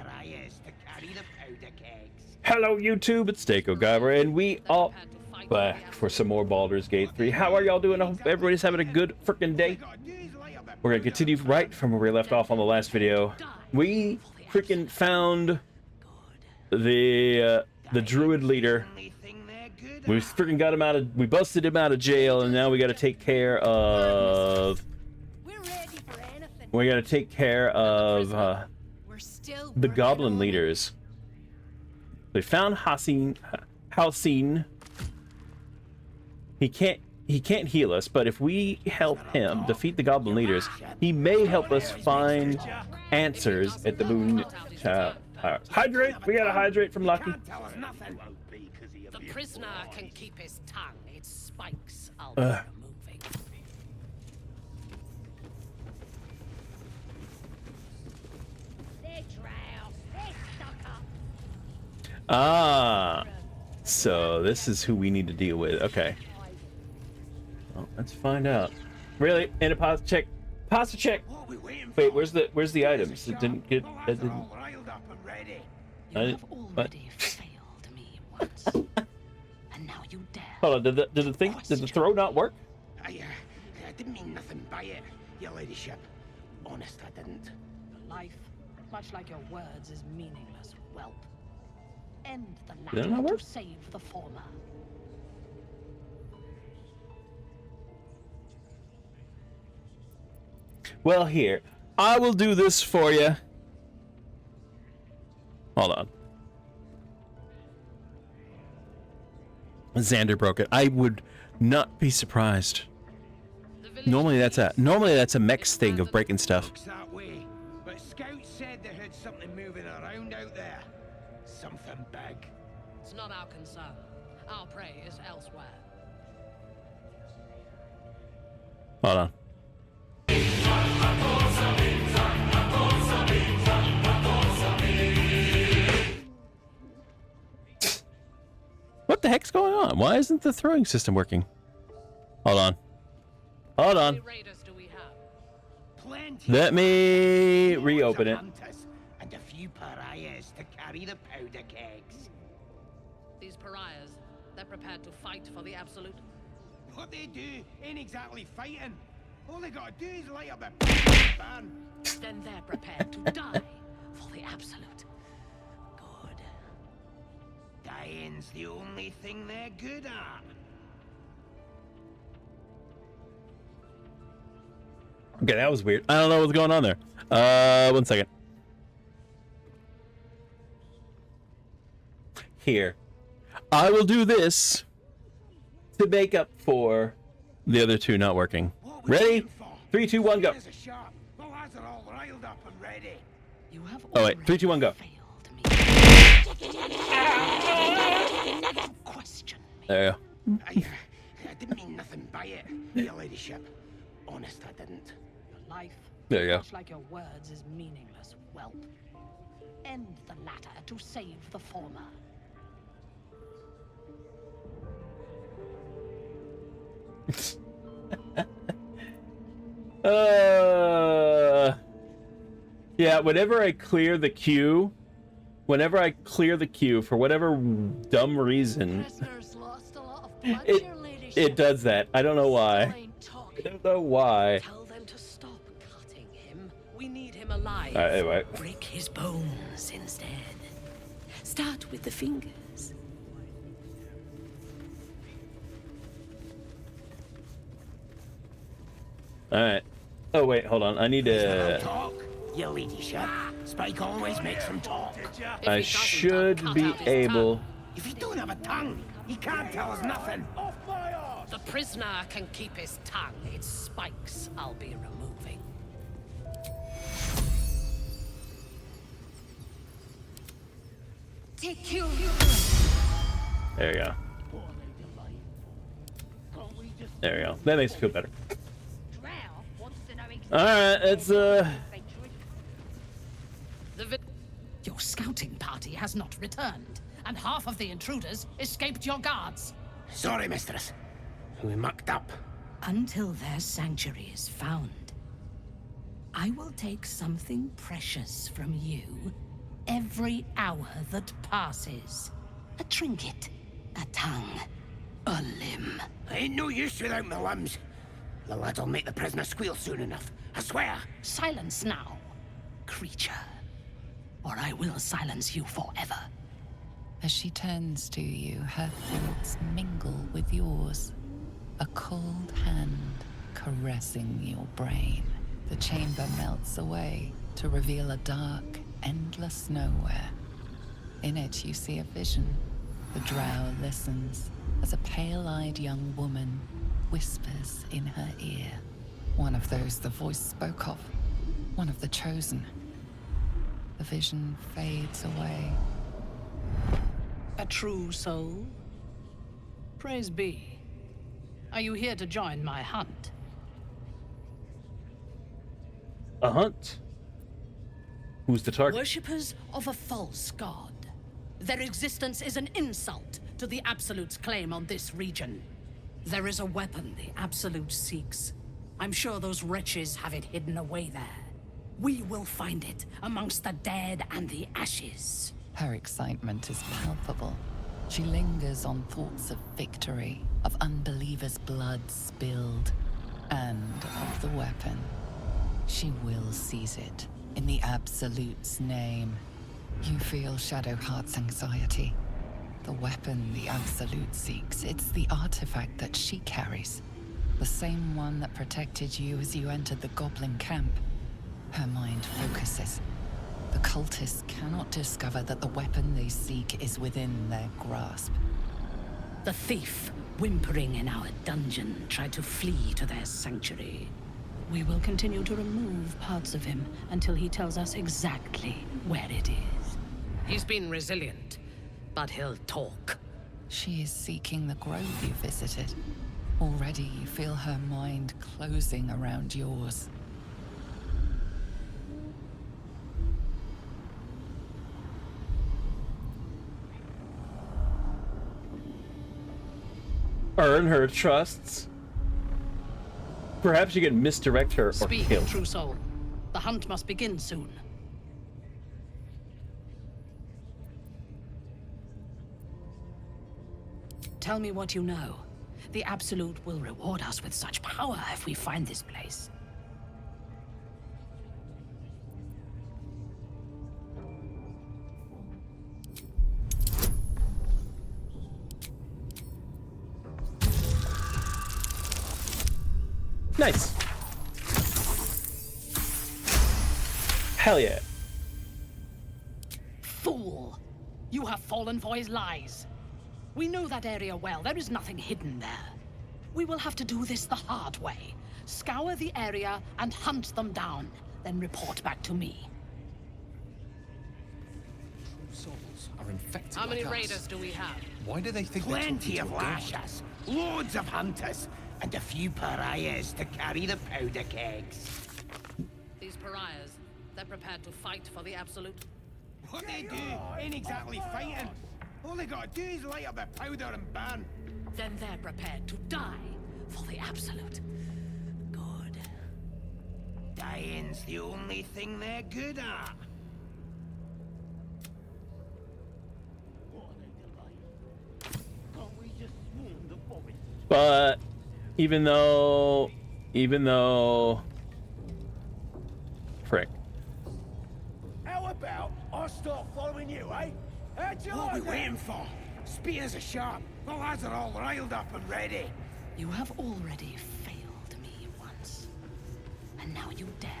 pariahs to carry the powder kegs. Hello YouTube, it's Dako Guyver, and we are back for some more Baldur's Gate 3. How are y'all doing? I hope everybody's having a good freaking day. We're gonna continue right from where we left off on the last video. We freaking found the druid leader. We freaking got him out of, we busted him out of jail, and now we gotta take care of, the goblin leaders. They found Halcyon. He can't heal us, but if we help him defeat the goblin leaders, he may help us find answers at the moon. Hydrate! We gotta hydrate from Lucky. The prisoner can keep his tongue. Its spikes I'll be removing. Ah, so this is who we need to deal with. Okay. Well, let's find out. Really? And a pasta check. Pasta check. Wait, where's the items? It didn't get. It didn't. You have already failed me once, and now you dare. Hold on. Did the throw not work? I didn't mean nothing by it, your ladyship. Honest, I didn't. Life, much like your words, is meaningless, whelp. End the Did it not latter work? to save the former. Well, here. I will do this for you. Hold on. Xander broke it. I would not be surprised. Normally that's a mech's thing of breaking stuff. Looks that way, but scouts said they heard something moving around out there. Something big. It's not our concern. Our prey is elsewhere. Hold on. What the heck's going on? Why isn't the throwing system working? Hold on. Hold How on. many raiders do we have? Plenty. Let me reopen it. Hunters and a few pariahs to carry the powder kegs. These pariahs, they're prepared to fight for the absolute. What they do ain't exactly fighting. All they gotta do is light up a burn. Then they're prepared to die for the absolute. Good. Dying's the only thing they're good at. Okay, that was weird. I don't know what's going on there. 1 second. Here. I will do this to make up for the other two not working. Ready? 3, 2, 1, go. There's a shot. The lads are all riled up and ready. You have Oh wait, 3, 2, 1, go. failed me. Question me. There you go. I didn't mean nothing by it, your ladyship. Honest, I didn't. Your life, There you go. much like your words, is meaningless, whelp. End the latter to save the former. Yeah, whenever I clear the queue, for whatever dumb reason, Prisoners lost a lot of blood, your ladyship. it does that. I don't know why. Plain talk. I don't know why. Tell them to stop cutting him. We need him alive. Anyway. Break his bones instead. Start with the fingers. Alright. Oh wait, hold on. I need to... Talk, your ladyship. Spike always makes them talk. If I he doesn't, should I'll cut be out his able... tongue. If you don't have a tongue, he can't tell us nothing. Off my arse! The prisoner can keep his tongue. Its spikes I'll be removing. Take you. There you go. There you go. That makes me feel better. Alright, it's Your scouting party has not returned, and half of the intruders escaped your guards. Sorry, mistress. We mucked up. Until their sanctuary is found, I will take something precious from you every hour that passes. A trinket, a tongue, a limb. Ain't no use without my limbs. The lad'll make the prisoner squeal soon enough, I swear. Silence now, creature, or I will silence you forever. As she turns to you, her thoughts mingle with yours. A cold hand caressing your brain. The chamber melts away to reveal a dark, endless nowhere. In it, you see a vision. The drow listens as a pale-eyed young woman whispers in her ear. One of those the voice spoke of. One of the chosen. The vision fades away. A true soul? Praise be. Are you here to join my hunt? A hunt? Who's the target? Worshippers of a false god. Their existence is an insult to the Absolute's claim on this region. There is a weapon the Absolute seeks. I'm sure those wretches have it hidden away there. We will find it amongst the dead and the ashes. Her excitement is palpable. She lingers on thoughts of victory, of unbelievers' blood spilled, and of the weapon. She will seize it, in the Absolute's name. You feel Shadowheart's anxiety. The weapon the Absolute seeks, it's the artifact that she carries. The same one that protected you as you entered the Goblin camp. Her mind focuses. The cultists cannot discover that the weapon they seek is within their grasp. The thief, whimpering in our dungeon, tried to flee to their sanctuary. We will continue to remove parts of him until he tells us exactly where it is. He's been resilient, but he'll talk. She is seeking the grove you visited. Already you feel her mind closing around yours. Earn her trusts. Perhaps you can misdirect her or Speak, kill. true soul. The hunt must begin soon. Tell me what you know. The Absolute will reward us with such power if we find this place. Nice. Hell yeah. Fool! You have fallen for his lies. We know that area well. There is nothing hidden there. We will have to do this the hard way. Scour the area and hunt them down, then report back to me. Souls are infected. How many like us. raiders do we have? Why do they think Plenty they're of talking to a god? lashers, loads of hunters, and a few pariahs to carry the powder kegs. These pariahs, they're prepared to fight for the Absolute. What they do ain't exactly fighting. All they gotta do is light up the powder and burn. Then they're prepared to die for the Absolute. Good. Dying's the only thing they're good at. But even though frick. How about I start following you, eh? What are we waiting for? Spears are sharp. The lads are all riled up and ready. You have already failed me once. And now you dare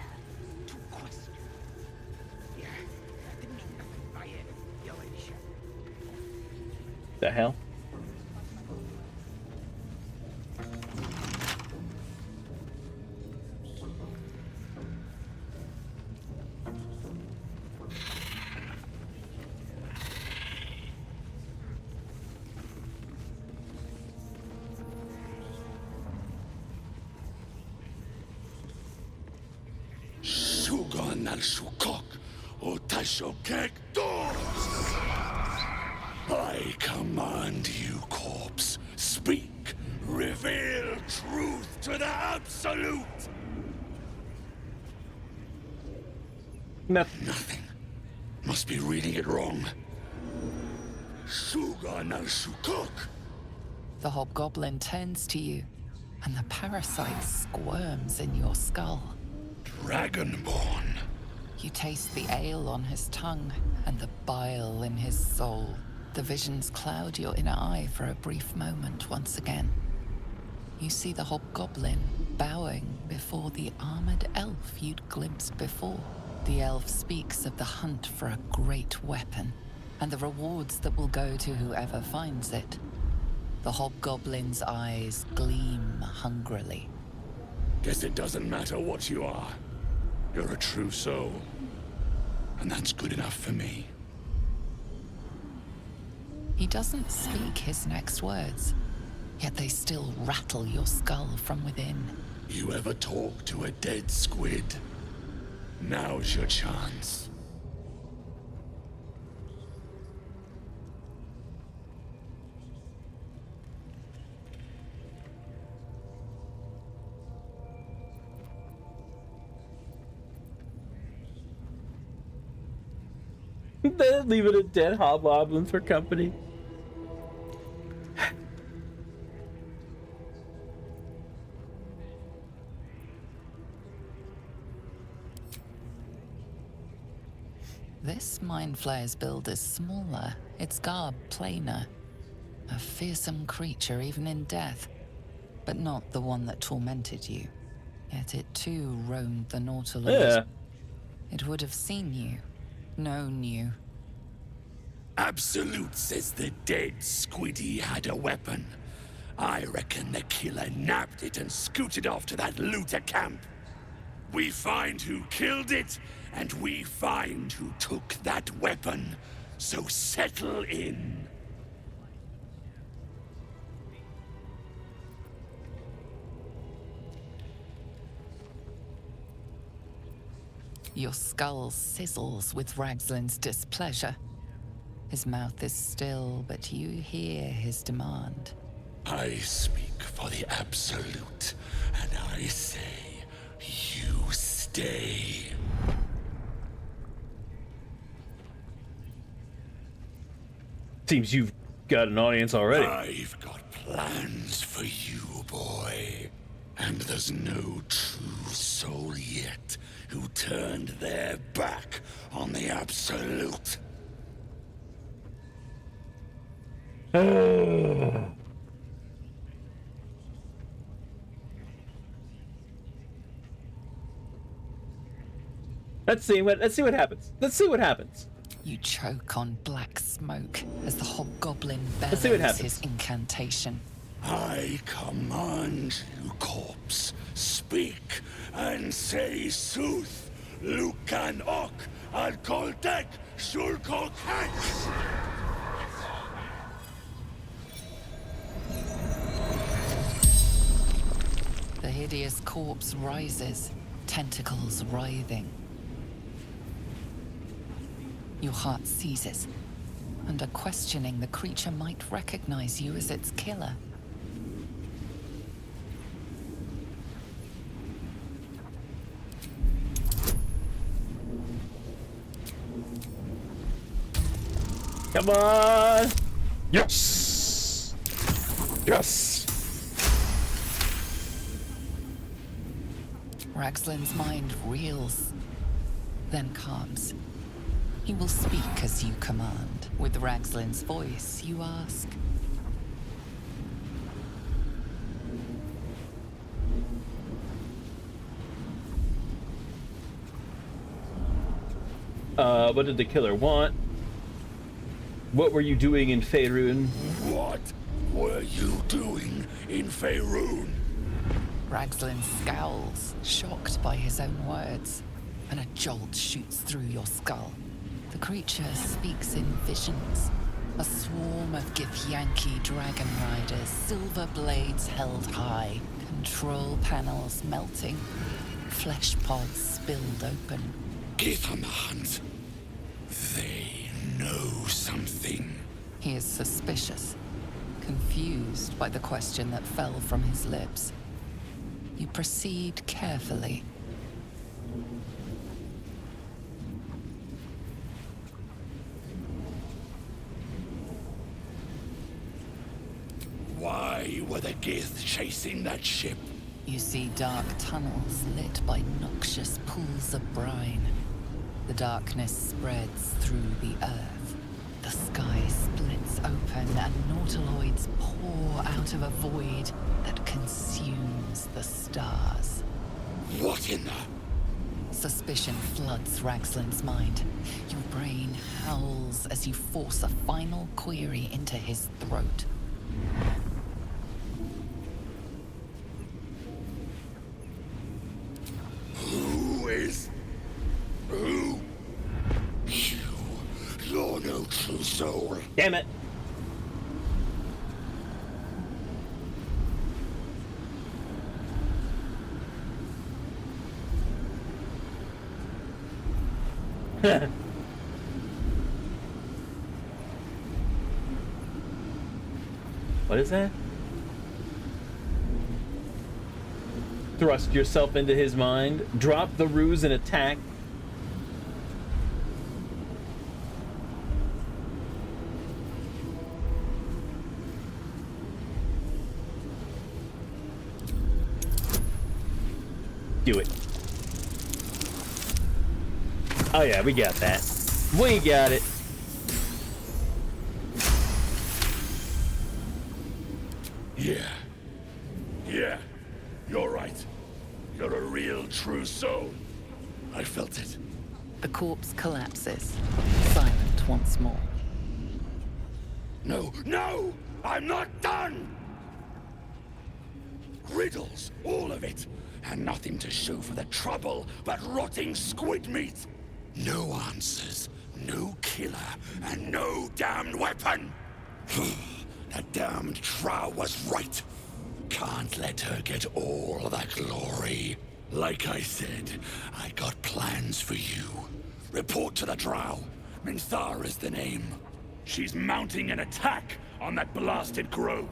to question. Yeah, I didn't mean nothing by it, you little shit. The hell? Sugan al Shukok, Otashokek doors. I command you, corpse. Speak. Reveal truth to the Absolute. Nothing. Nothing. must be reading it wrong. Suga no Shukuk. The hobgoblin turns to you, and the parasite squirms in your skull. Dragonborn. You taste the ale on his tongue and the bile in his soul. The visions cloud your inner eye for a brief moment once again. You see the hobgoblin bowing before the armored elf you'd glimpsed before. The elf speaks of the hunt for a great weapon and the rewards that will go to whoever finds it. The hobgoblin's eyes gleam hungrily. Guess it doesn't matter what you are. You're a true soul. And that's good enough for me. He doesn't speak his next words, yet they still rattle your skull from within. You ever talk to a dead squid? Now's your chance. They're leaving a dead hobgoblin for company. This Mind Flayer's build is smaller, its garb plainer. A fearsome creature even in death, but not the one that tormented you. Yet it too roamed the Nautilus. Yeah. It would have seen you, known you. Absolute says the dead squiddy had a weapon. I reckon the killer nabbed it and scooted off to that looter camp. We find who killed it, and we find who took that weapon. So settle in. Your skull sizzles with Ragslin's displeasure. His mouth is still, but you hear his demand. I speak for the Absolute, and I say, you stay. Seems you've got an audience already. I've got plans for you, boy. And there's no true soul yet who turned their back on the Absolute. Let's see what happens. Let's see what happens. You choke on black smoke as the hobgoblin Let's see what bellows happens. his incantation. I command you, corpse, speak and say sooth. Lucan ok, al koltek, shulkok hatch. The hideous corpse rises, tentacles writhing. Your heart seizes. Under questioning, the creature might recognize you as its killer. Come on! Yes! Yes! Ragslin's mind reels, then calms. He will speak as you command. With Ragslin's voice, you ask. What did the killer want? What were you doing in Faerun? What were you doing in Faerun? Ragslin scowls, shocked by his own words, and a jolt shoots through your skull. The creature speaks in visions. A swarm of Githyanki dragon riders, silver blades held high, control panels melting, flesh pods spilled open. Get on the hunt. They know something. He is suspicious, confused by the question that fell from his lips. You proceed carefully. were the Gith chasing that ship? You see dark tunnels lit by noxious pools of brine. The darkness spreads through the earth. The sky splits open and nautiloids pour out of a void that consumes the stars. What in the... Suspicion floods Ragsland's mind. Your brain howls as you force a final query into his throat. Who is... Who? You're no true soul. Damn it. What is that? Thrust yourself into his mind. Drop the ruse and attack. Do it. Oh yeah, we got that. We got it. Yeah, you're right. You're a real true soul. I felt it. The corpse collapses, silent once more. No! I'm not done! Riddles, all of it. And nothing to show for the trouble but rotting squid meat. No answers, no killer, and no damned weapon. That damned Trow was right. Can't let her get all that glory. Like I said, I got plans for you. Report to the Drow. Minthar is the name. She's mounting an attack on that blasted grove.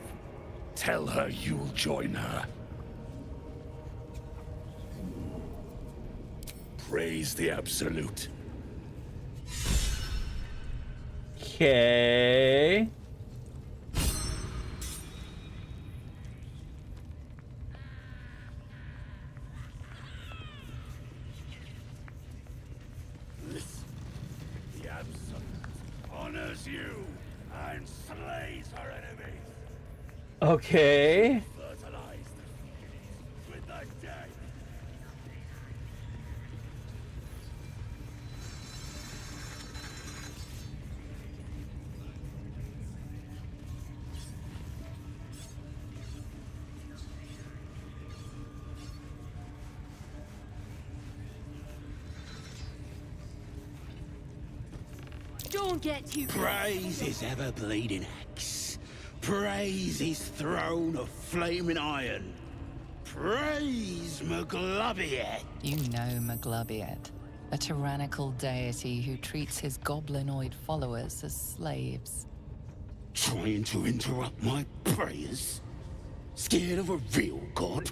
Tell her you'll join her. Praise the Absolute. Okay. The Absolute honors you and slays her enemies. Okay. Fertilize them with the dead. Don't get too... Praise his ever-bleeding axe. Praise his throne of flaming iron. Praise Maglobiet. You know Maglobiet, a tyrannical deity who treats his goblinoid followers as slaves. Trying to interrupt my prayers? Scared of a real god?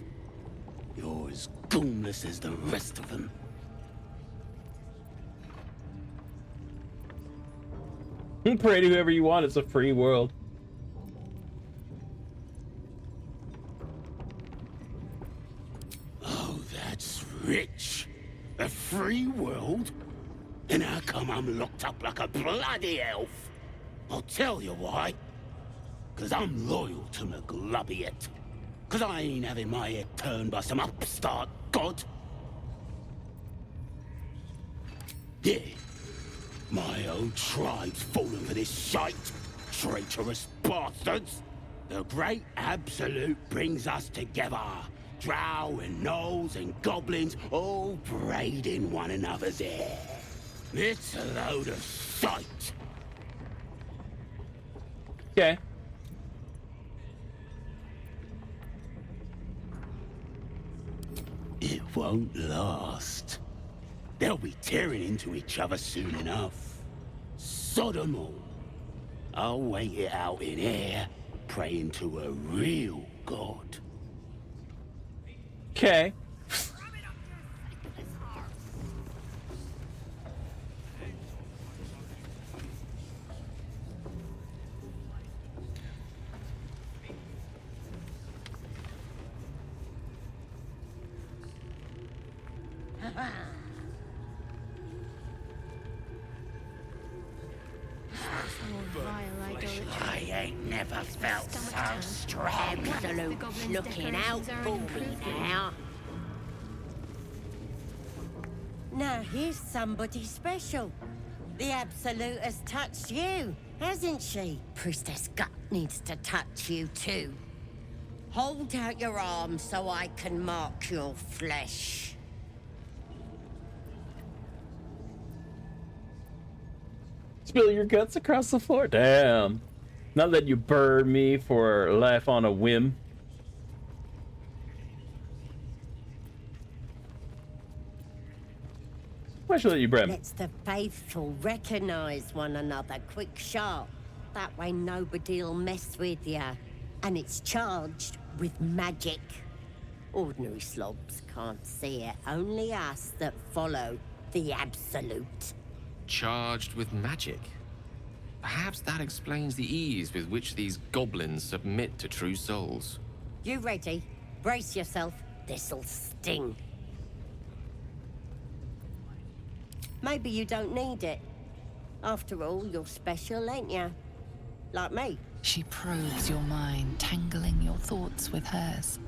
You're as goonless as the rest of them. Pray to whoever you want. It's a free world. Oh, that's rich. A free world? And how come I'm locked up like a bloody elf? I'll tell you why. 'Cause I'm loyal to Maglobiet. 'Cause I ain't having my head turned by some upstart god. Yeah. My own tribe's fallen for this shite. Traitorous bastards. The great Absolute brings us together. Drow and gnolls and goblins all braiding one another's hair. It's a load of shite. Okay. It won't last. They'll be tearing into each other soon enough. Sod 'em all. I'll wait it out in air, praying to a real god. Okay. I ain't never felt so strong. Absolute looking out for me now. Now here's somebody special. The Absolute has touched you, hasn't she? Priestess Gut needs to touch you too. Hold out your arm so I can mark your flesh. Spill your guts across the floor. Damn. Not let you burn me for life on a whim. Why should I let you burn me? Lets the faithful recognize one another quick sharp. That way nobody'll mess with ya. And it's charged with magic. Ordinary slobs can't see it. Only us that follow the Absolute. Charged with magic. Perhaps that explains the ease with which these goblins submit to true souls. You ready? Brace yourself. This'll sting. Maybe you don't need it. After all, you're special, ain't ya? Like me. She probes your mind, tangling your thoughts with hers.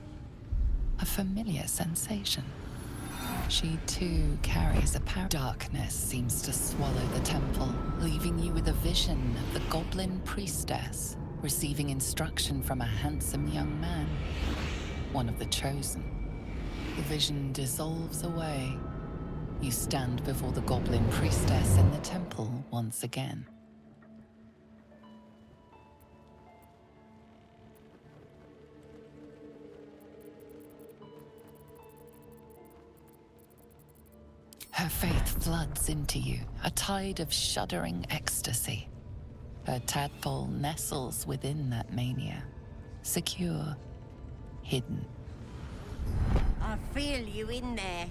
A familiar sensation. She too carries a power. Darkness seems to swallow the temple, leaving you with a vision of the goblin priestess receiving instruction from a handsome young man, one of the chosen. The vision dissolves away. You stand before the goblin priestess in the temple once again. Her faith floods into you, a tide of shuddering ecstasy. Her tadpole nestles within that mania, secure, hidden. I feel you in there.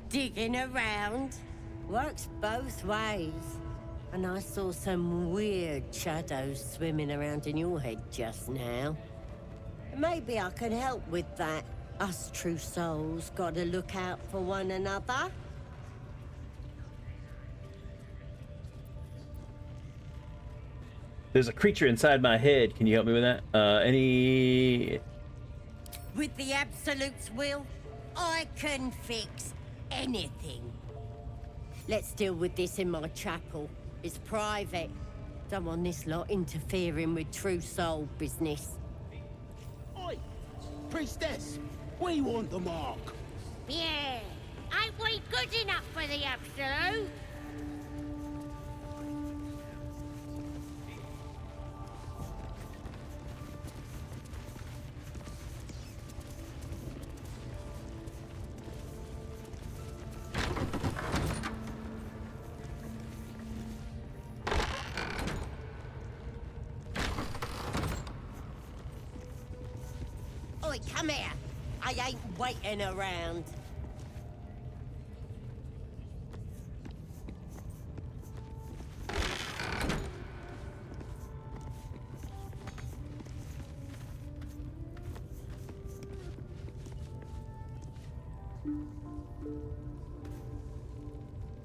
Digging around. Works both ways. And I saw some weird shadows swimming around in your head just now. Maybe I can help with that. Us true souls gotta look out for one another. There's a creature inside my head. Can you help me with that? Any... With the Absolute's will, I can fix anything. Let's deal with this in my chapel. It's private. Don't want this lot interfering with true soul business. Oi! Priestess! We want the mark! Yeah! Ain't we good enough for the Absolute? Oi, come here. I ain't waiting around.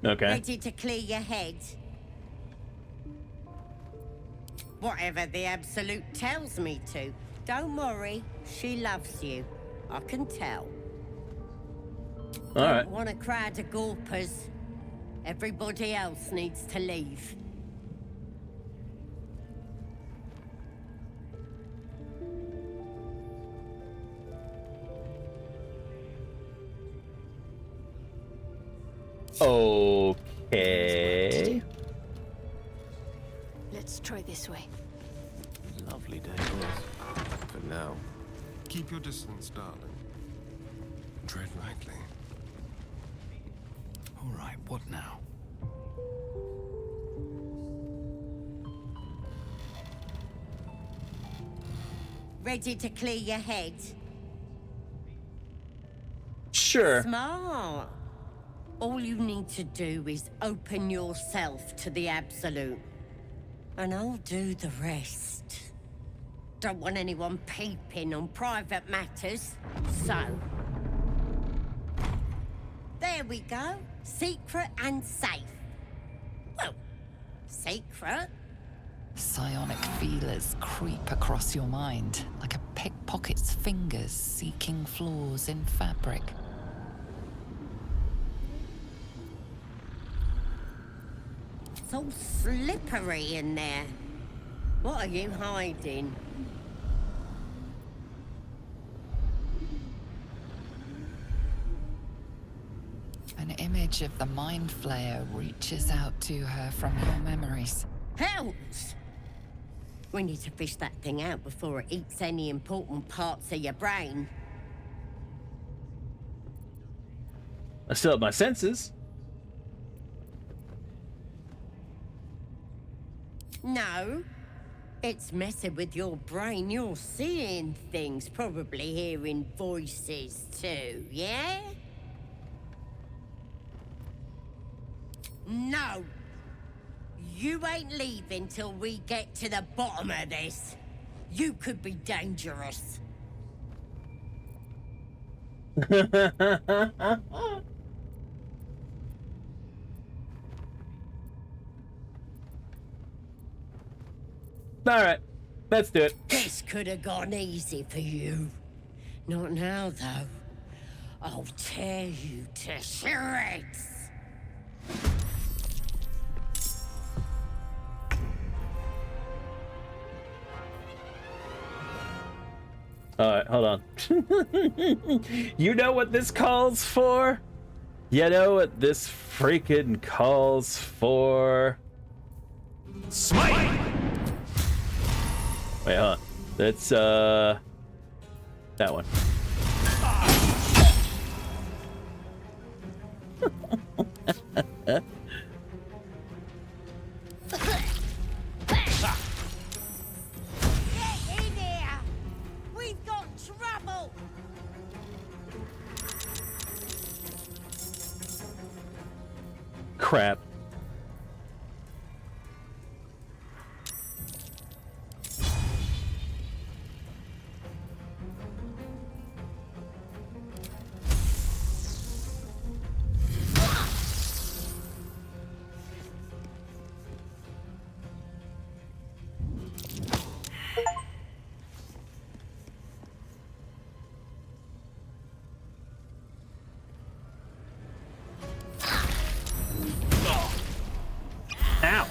Okay. Ready to clear your head? Whatever the Absolute tells me to. Don't worry, she loves you. I can tell. All right. Don't want a crowd of gawpers. Everybody else needs to leave. Okay. Let's try this way. Lovely day, boys. For now. Keep your distance, darling. Tread lightly. All right, what now? Ready to clear your head? Sure. Smart. All you need to do is open yourself to the Absolute. And I'll do the rest. Don't want anyone peeping on private matters, so... There There we go. Secret and safe. Well, secret. Psionic feelers creep across your mind like a pickpocket's fingers seeking flaws in fabric. It's all slippery in there. What are you hiding? An image of the Mind Flayer reaches out to her from your memories. Hells! We need to fish that thing out before it eats any important parts of your brain. I still have my senses. No. It's messing with your brain. You're seeing things, probably hearing voices too, yeah? No. You ain't leaving till we get to the bottom of this. You could be dangerous. Alright, let's do it. This could have gone easy for you. Not now, though. I'll tear you to shreds. Alright, hold on. You know what this calls for? You know what this freaking calls for? Smite! Wait, hold on. That's, that one. Get in here! We've got trouble! Crap. Ow.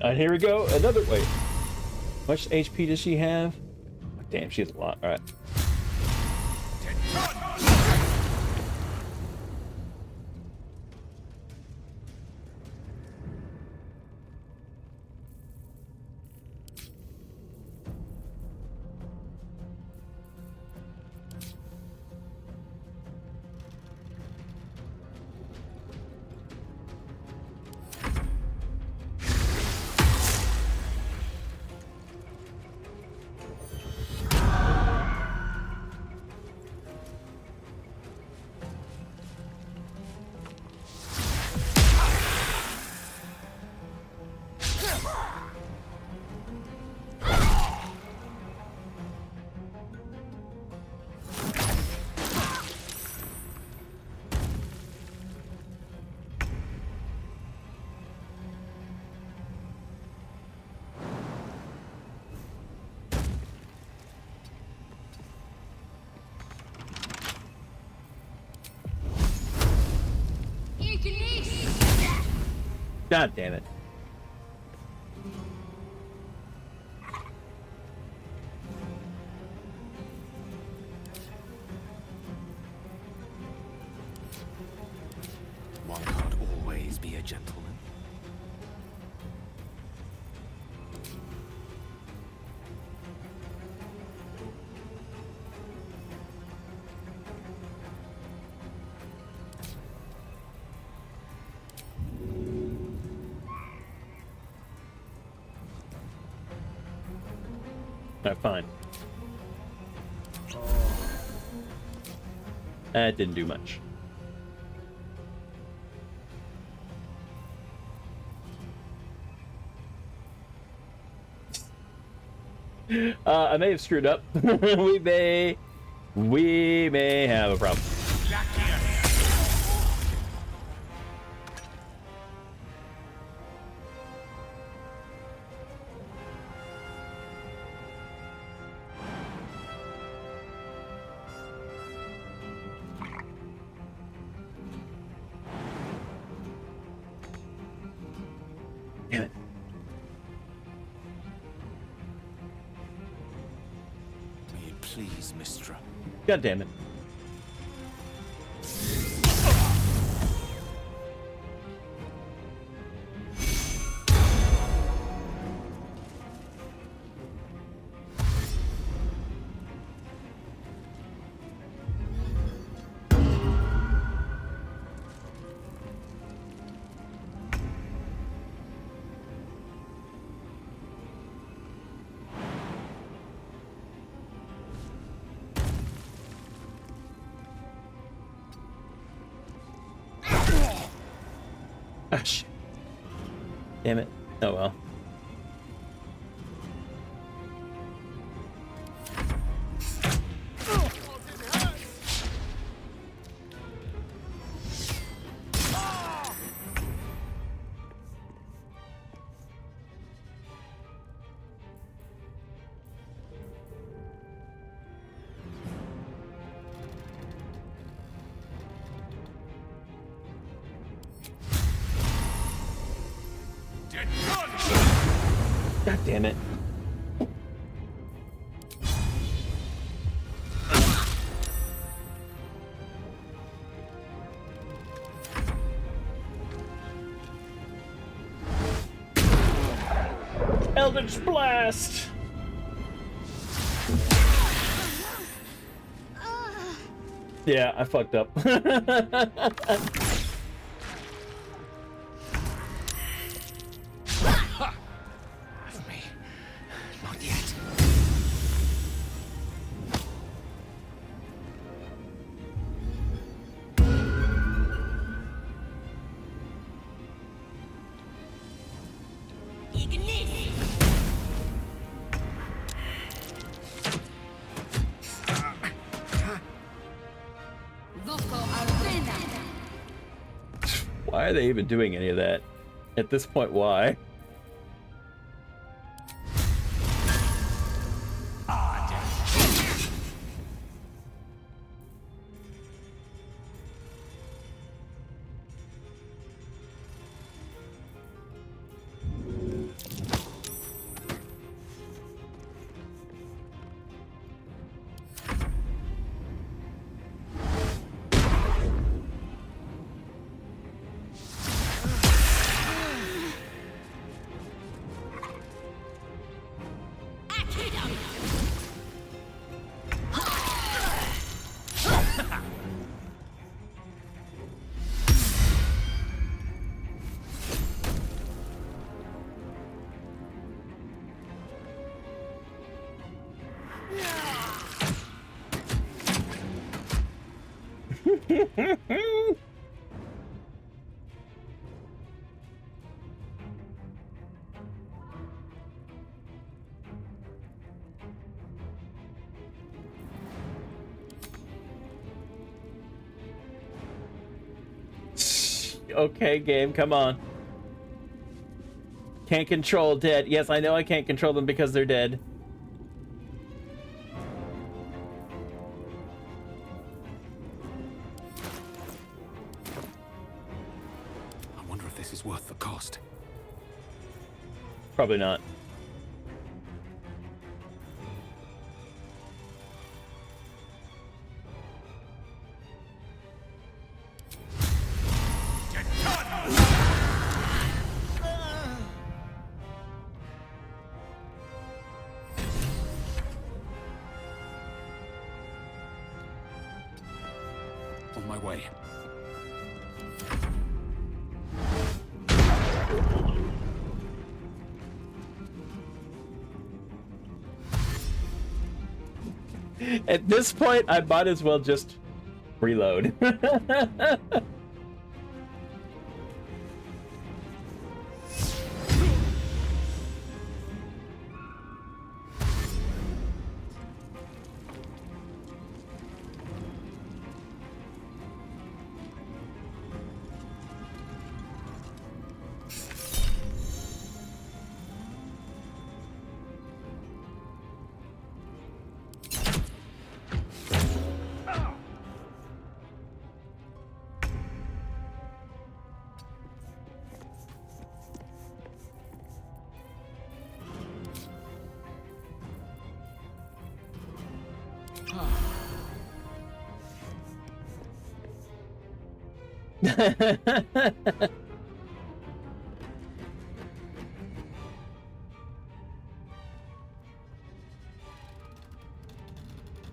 And here we go. Another. Wait. How much HP does she have? Oh, damn, she has a lot. All right. God damn it. Alright, fine. That didn't do much. I may have screwed up. we may have a problem. Damn it. May it please, Mistra. God damn it. Ah, shit. Damn it. Oh well. God damn it. Eldritch Blast! Yeah, I fucked up. Why are they even doing any of that? At this point, why? Okay, game, come on. Can't control dead. Yes, I know I can't control them because they're dead. I wonder if this is worth the cost. Probably not. On my way. At this point, I might as well just reload.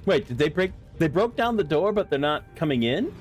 Wait, did they break? They broke down the door, but they're not coming in?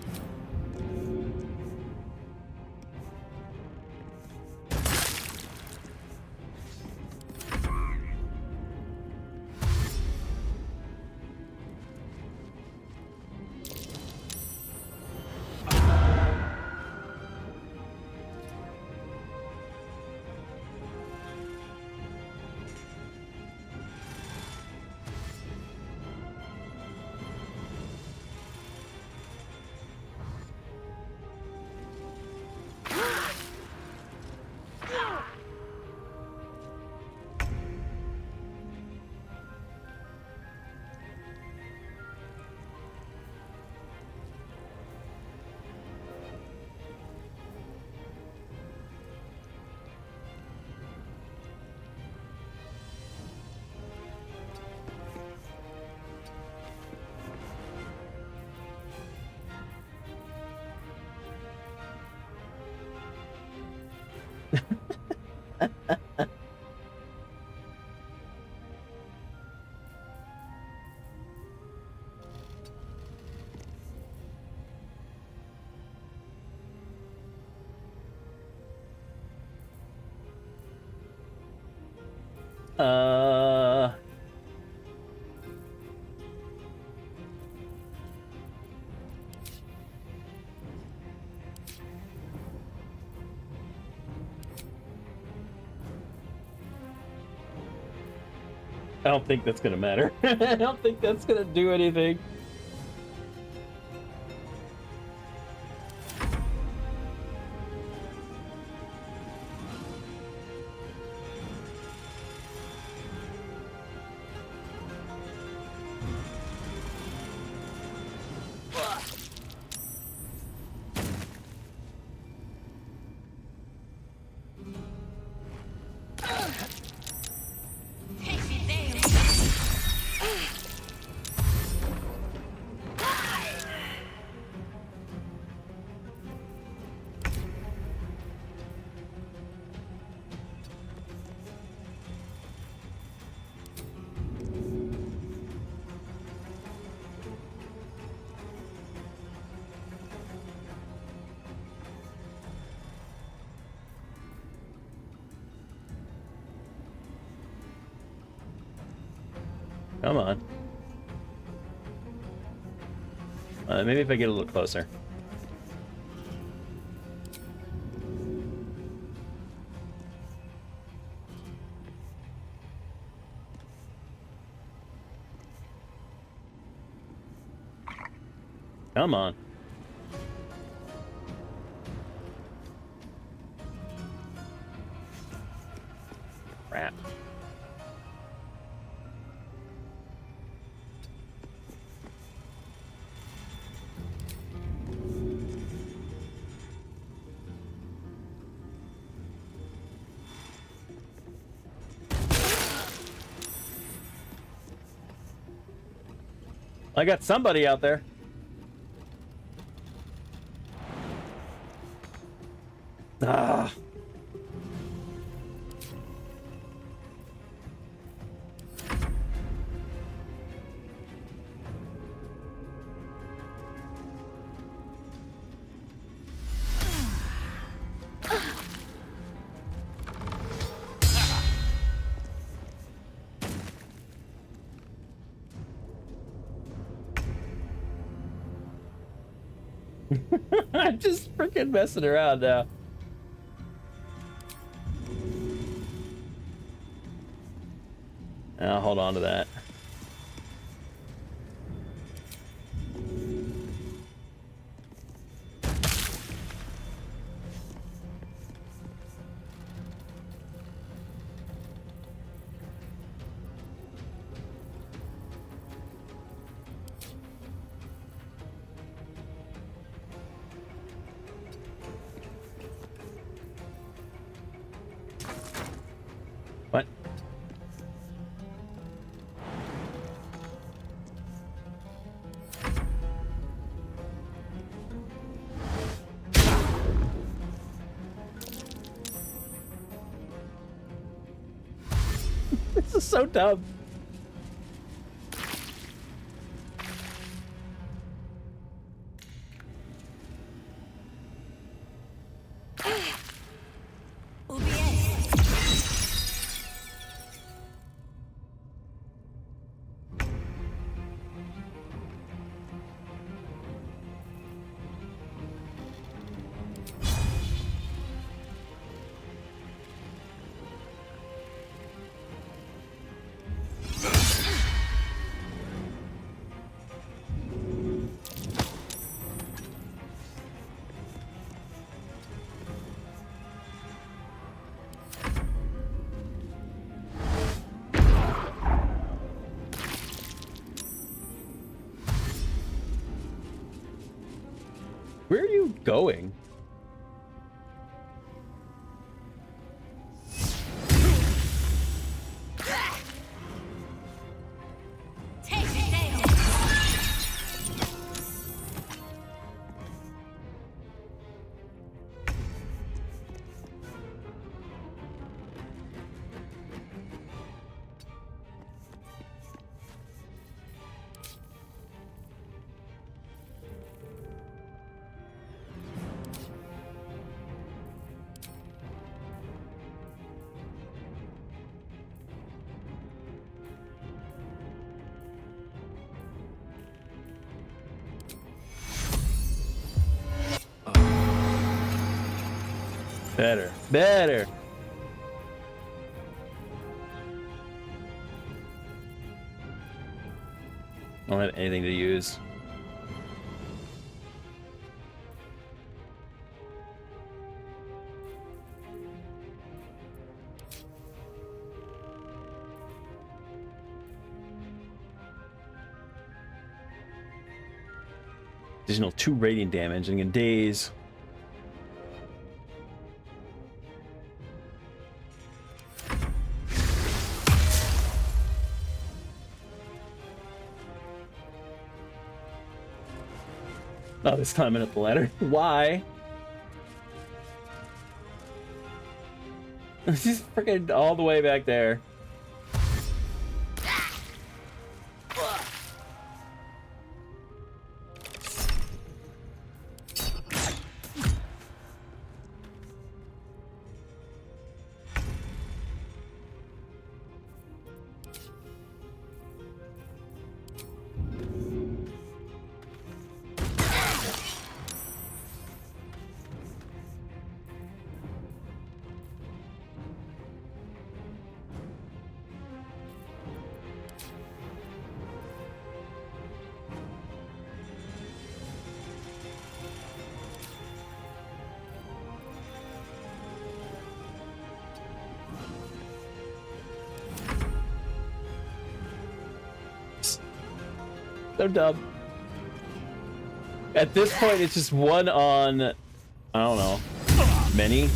I don't think that's gonna matter. I don't think that's gonna do anything. Come on. Maybe if I get a little closer. Come on. Crap. I got somebody out there. Ah. I'm just freaking messing around now. I'll hold on to that. What? This is so dumb. Where are you going? Better. Better. I don't have anything to use. Additional 2 radiant damage and in daze. Oh, this climbing up the ladder. Why? She's freaking all the way back there. So dumb. At this point, it's just one on, I don't know, many.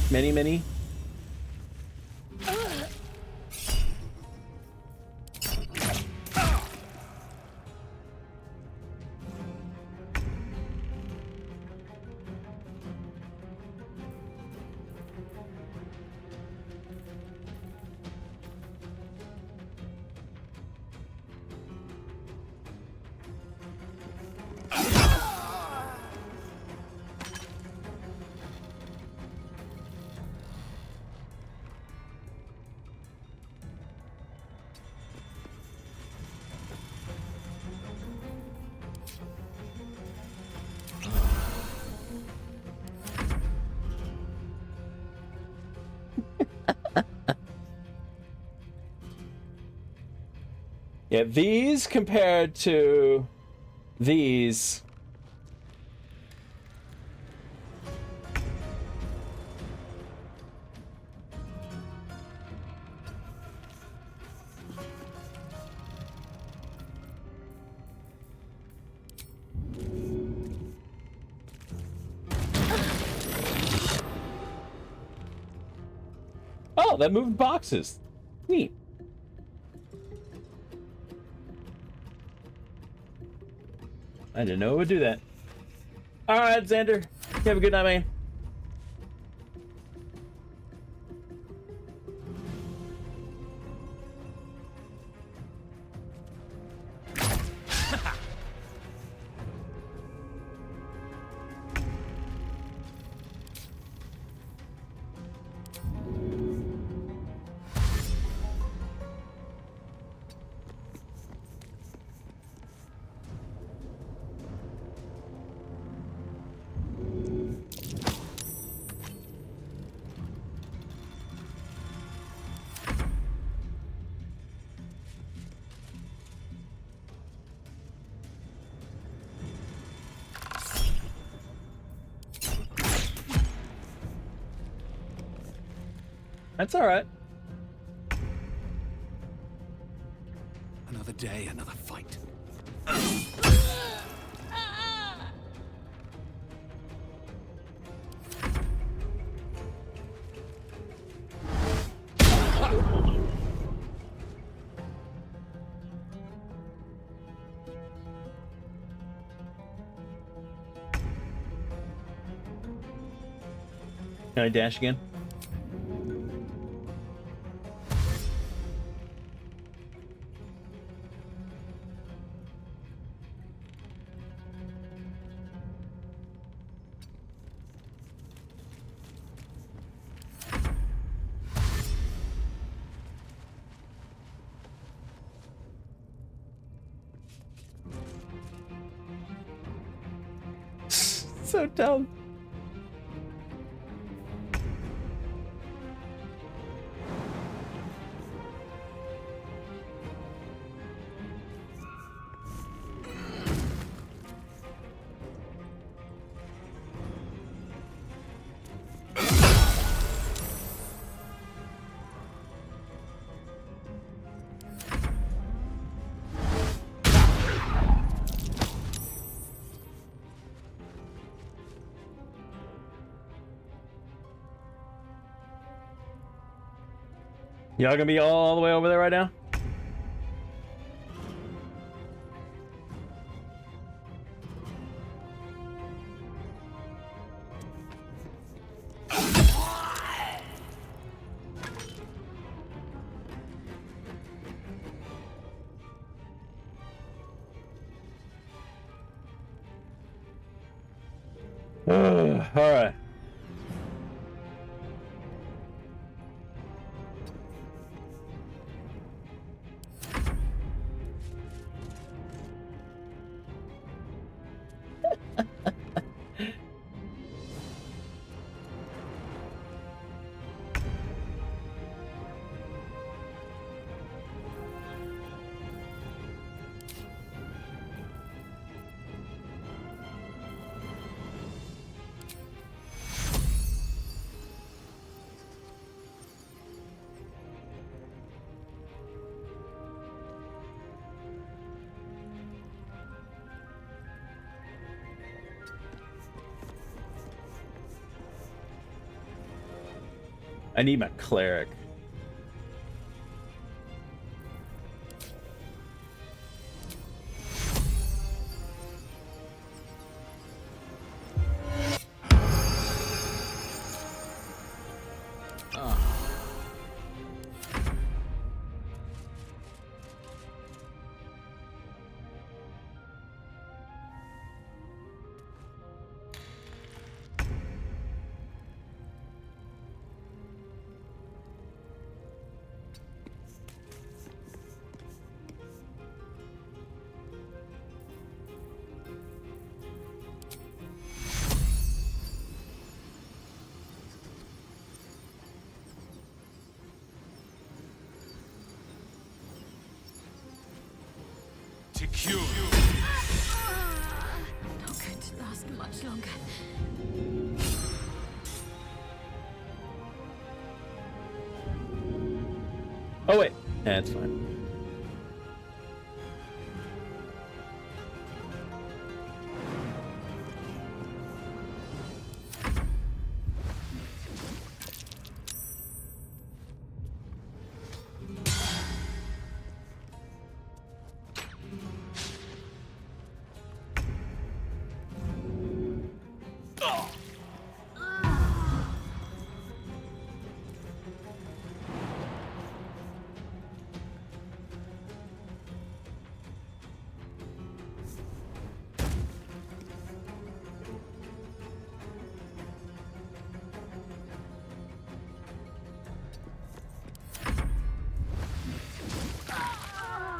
Yeah, these compared to these. Oh, that moved boxes. Neat. I didn't know it would do that. All right, Xander. You have a good night, man. That's all right. Another day, another fight. Can I dash again? So dumb. Y'all gonna be all the way over there right now? All right. I need my cleric. secure. Not going to last much longer. Oh wait, that's fine.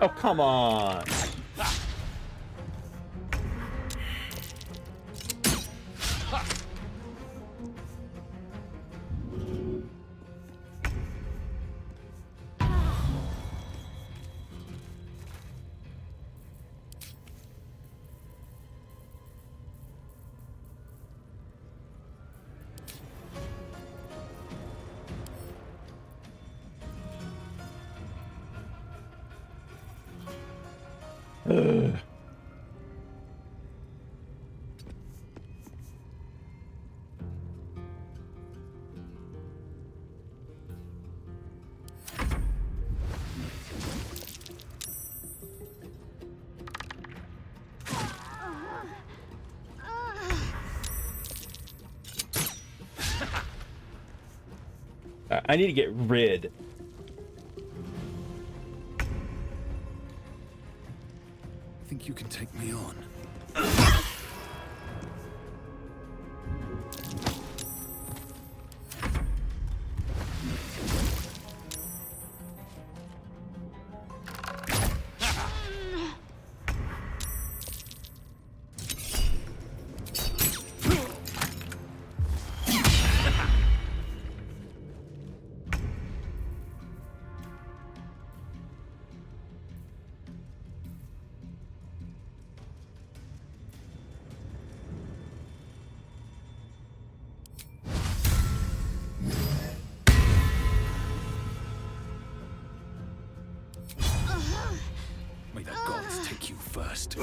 Oh, come on. Ugh. I need to get rid. Think you can take me on? May the gods take you first.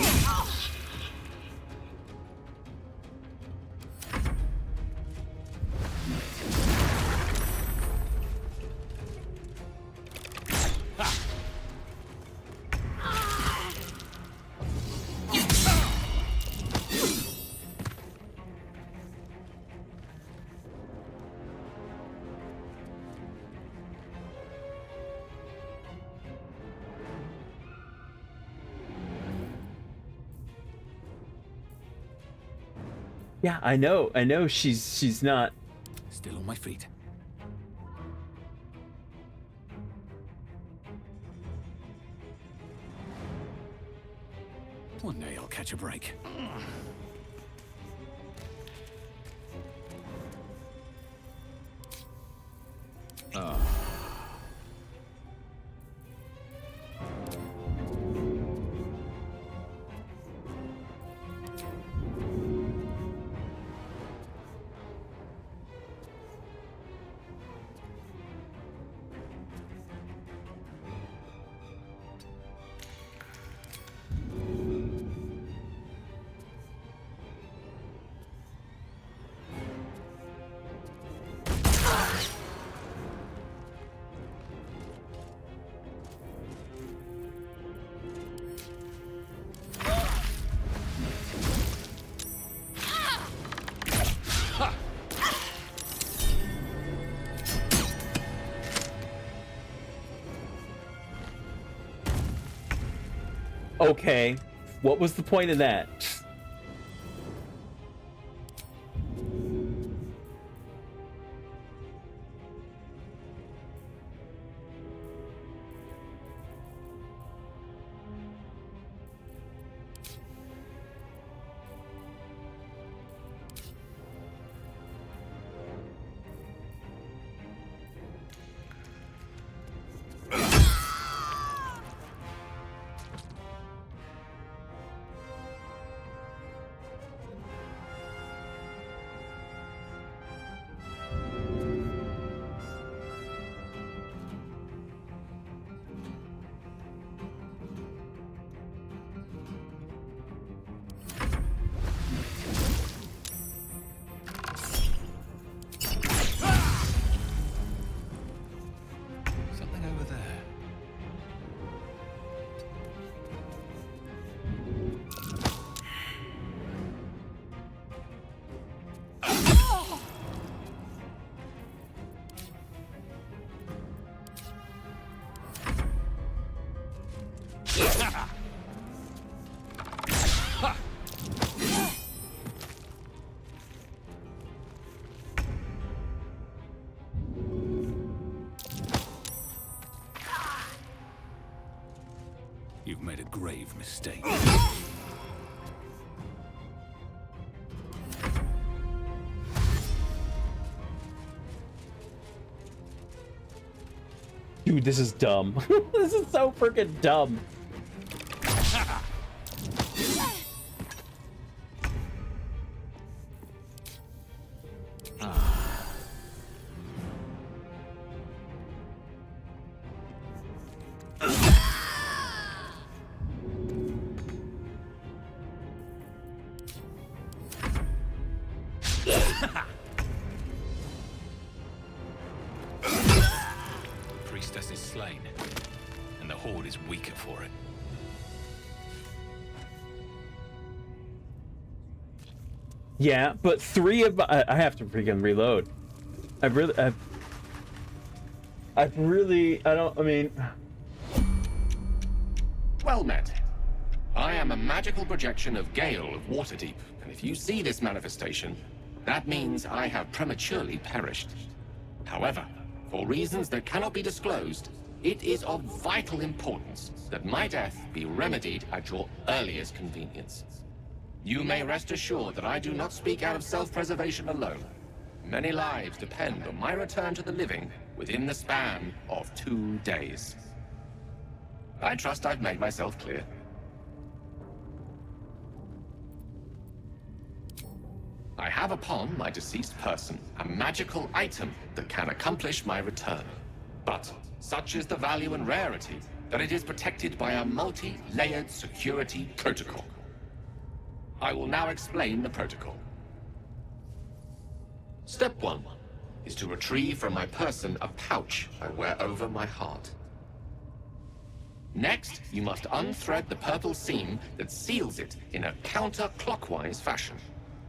Yeah, I know she's not. Still on my feet. One day I'll catch a break. Okay, what was the point of that? mistake. Dude, this is dumb. This is so freaking dumb. Priestess is slain, and the Horde is weaker for it. Yeah, but three of I have to freaking reload. I mean. Well met. I am a magical projection of Gale of Waterdeep, and if you see this manifestation, that means I have prematurely perished. However, for reasons that cannot be disclosed, it is of vital importance that my death be remedied at your earliest convenience. You may rest assured that I do not speak out of self-preservation alone. Many lives depend on my return to the living within the span of 2 days. I trust I've made myself clear. I have upon my deceased person a magical item that can accomplish my return. But such is the value and rarity that it is protected by a multi-layered security protocol. I will now explain the protocol. Step 1 is to retrieve from my person a pouch I wear over my heart. Next, you must unthread the purple seam that seals it in a counterclockwise fashion.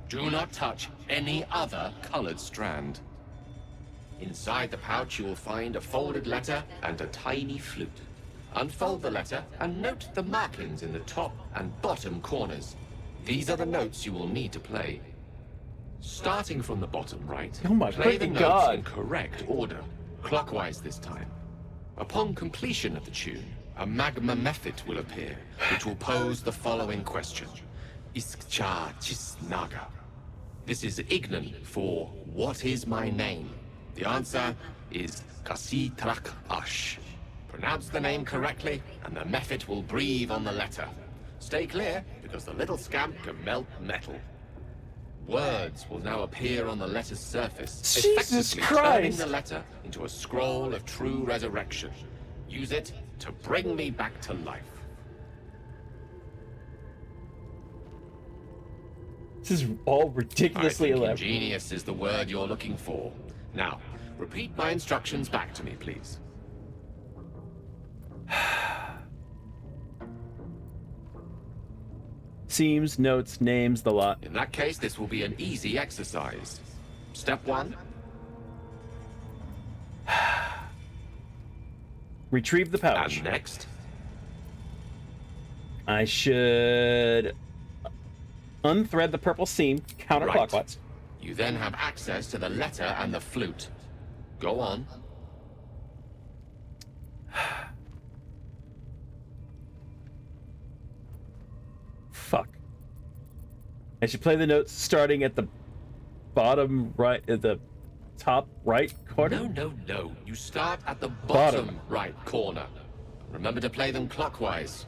Do not touch any other colored strand. Inside the pouch, you will find a folded letter and a tiny flute. Unfold the letter and note the markings in the top and bottom corners. These are the notes you will need to play. Starting from the bottom right, Oh my play the freaking notes God. in correct order, clockwise this time. Upon completion of the tune, a magma method will appear, which will pose the following question. Iskcha Chisnaga. This is Ignan for what is my name? The answer is Kasitrak Ash. Pronounce the name correctly, and the method will breathe on the letter. Stay clear, because the little scamp can melt metal. Words will now appear on the letter's surface, Jesus effectively Christ. turning the letter into a scroll of true resurrection. Use it to bring me back to life. This is all I ridiculously think elaborate. ingenious is the word you're looking for. Now, repeat my instructions back to me, please. Seams, notes, names, the lot. In that case, this will be an easy exercise. Step 1, Retrieve the pouch. and next. I should unthread the purple seam counterclockwise. Right. You then have access to the letter and the flute. Go on. Fuck. I should play the notes starting at the bottom right, at the top right corner. No. You start at the Bottom. bottom right corner. Remember to play them clockwise.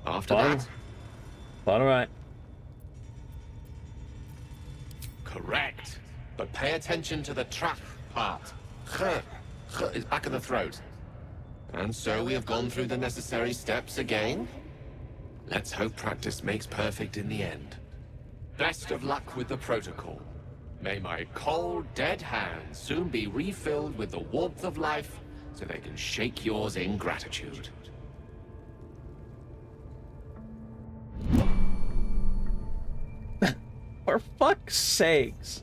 After Bottom. that, Bottom right. correct. But pay attention to the trap part. Ch is back of the throat. And so we have gone through the necessary steps again. Let's hope practice makes perfect in the end. Best of luck with the protocol. May my cold, dead hands soon be refilled with the warmth of life so they can shake yours in gratitude. For fuck's sakes.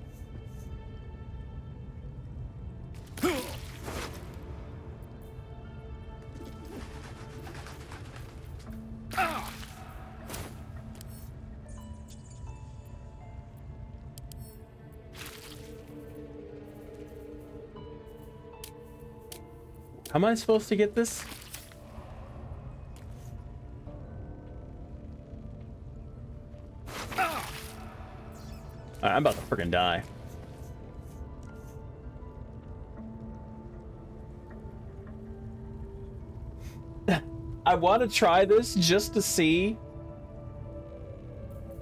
How am I supposed to get this? I'm about to freaking die. I want to try this just to see.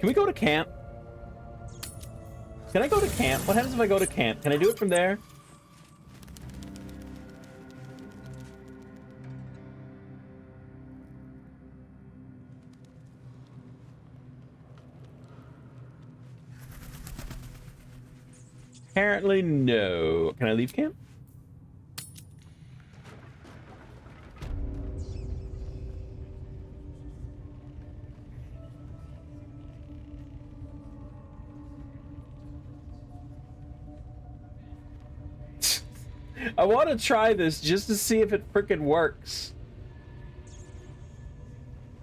Can we go to camp? Can I go to camp? What happens if I go to camp? Can I do it from there? Apparently no. Can I leave camp? I want to try this just to see if it frickin' works.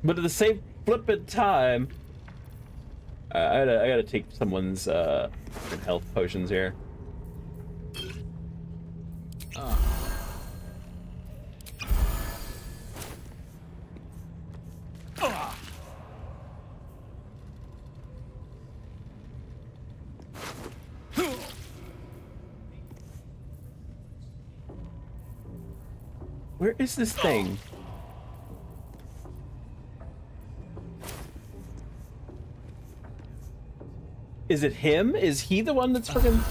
But at the same flippin' time, I gotta take someone's health potions here. Where is this thing? Is it him? Is he the one that's freaking...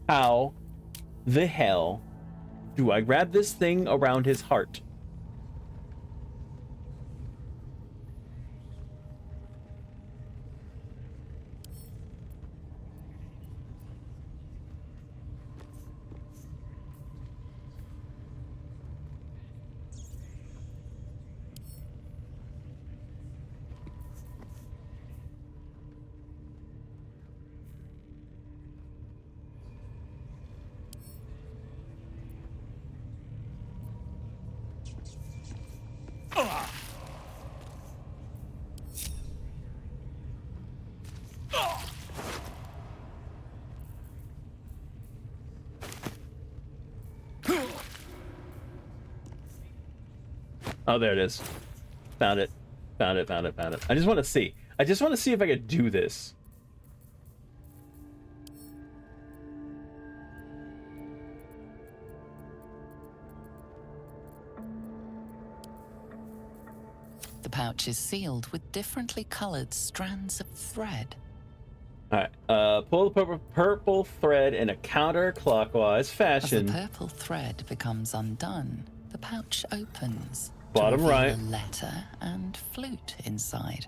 How the hell do I grab this thing around his heart? Oh, there it is. Found it. Found it, found it, found it. I just want to see. I just want to see if I could do this. The pouch is sealed with differently colored strands of thread. Alright, pull the purple thread in a counterclockwise fashion. As the purple thread becomes undone, the pouch opens. Bottom to reveal right. a letter and flute inside.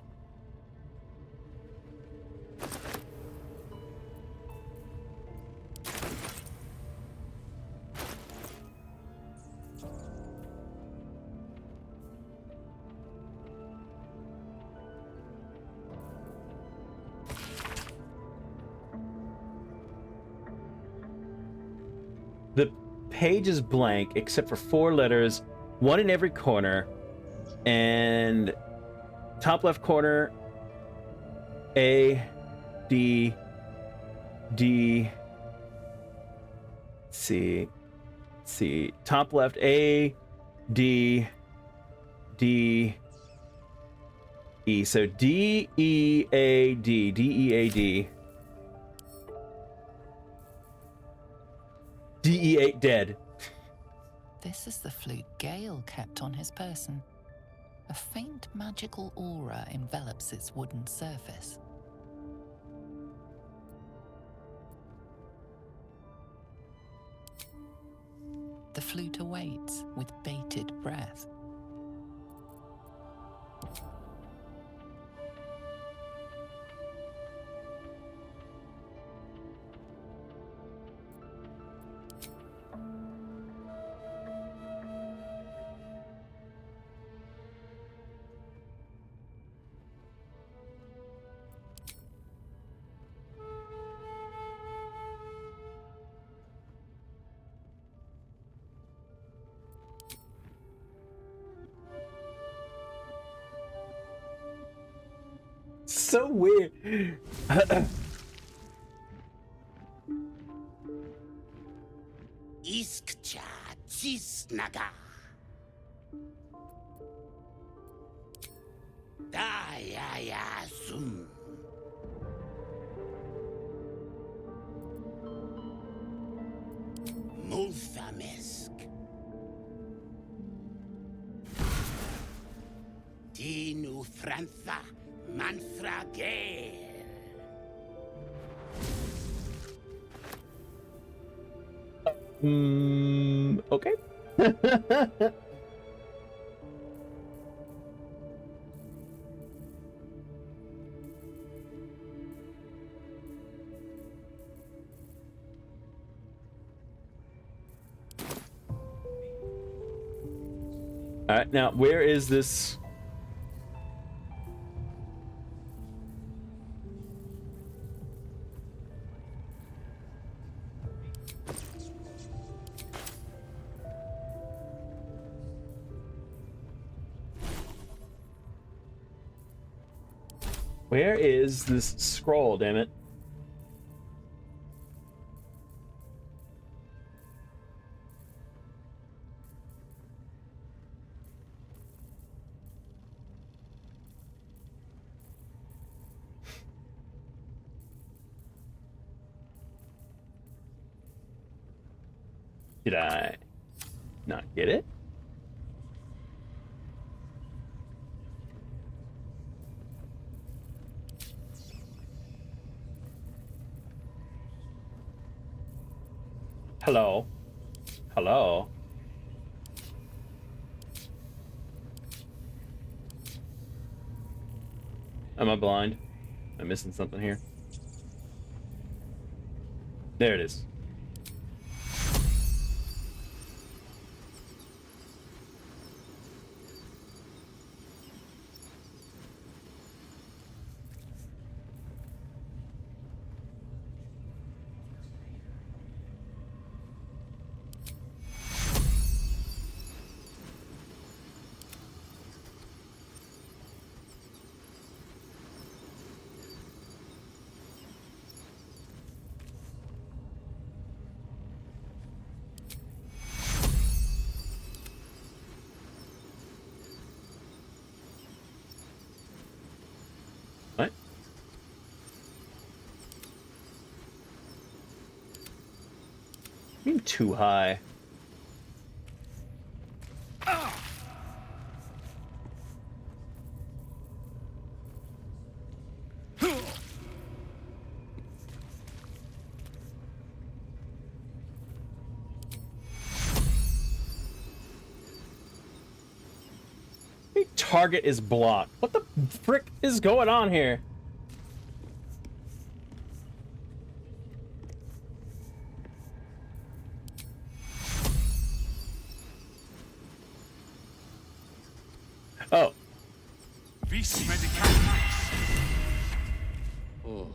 The page is blank except for 4 letters, one in every corner, and top left corner A, D, D, C, top left A, D, D, E. So D, E, A, D, D, E, A, D. DE8 dead. This is the flute Gale kept on his person. A faint magical aura envelops its wooden surface. The flute awaits with bated breath. So weird. Iskcha Cisnaga. Daya Zoom. Multhamisk. Dinu Frantha Manthra Gale. Okay. All right, now where is this? Where is this scroll, damn it? Did I not get it? Hello? Hello? Am I blind? Am I missing something here? There it is. What? Being too high. Target is blocked. What the frick is going on here? Oh. Oh.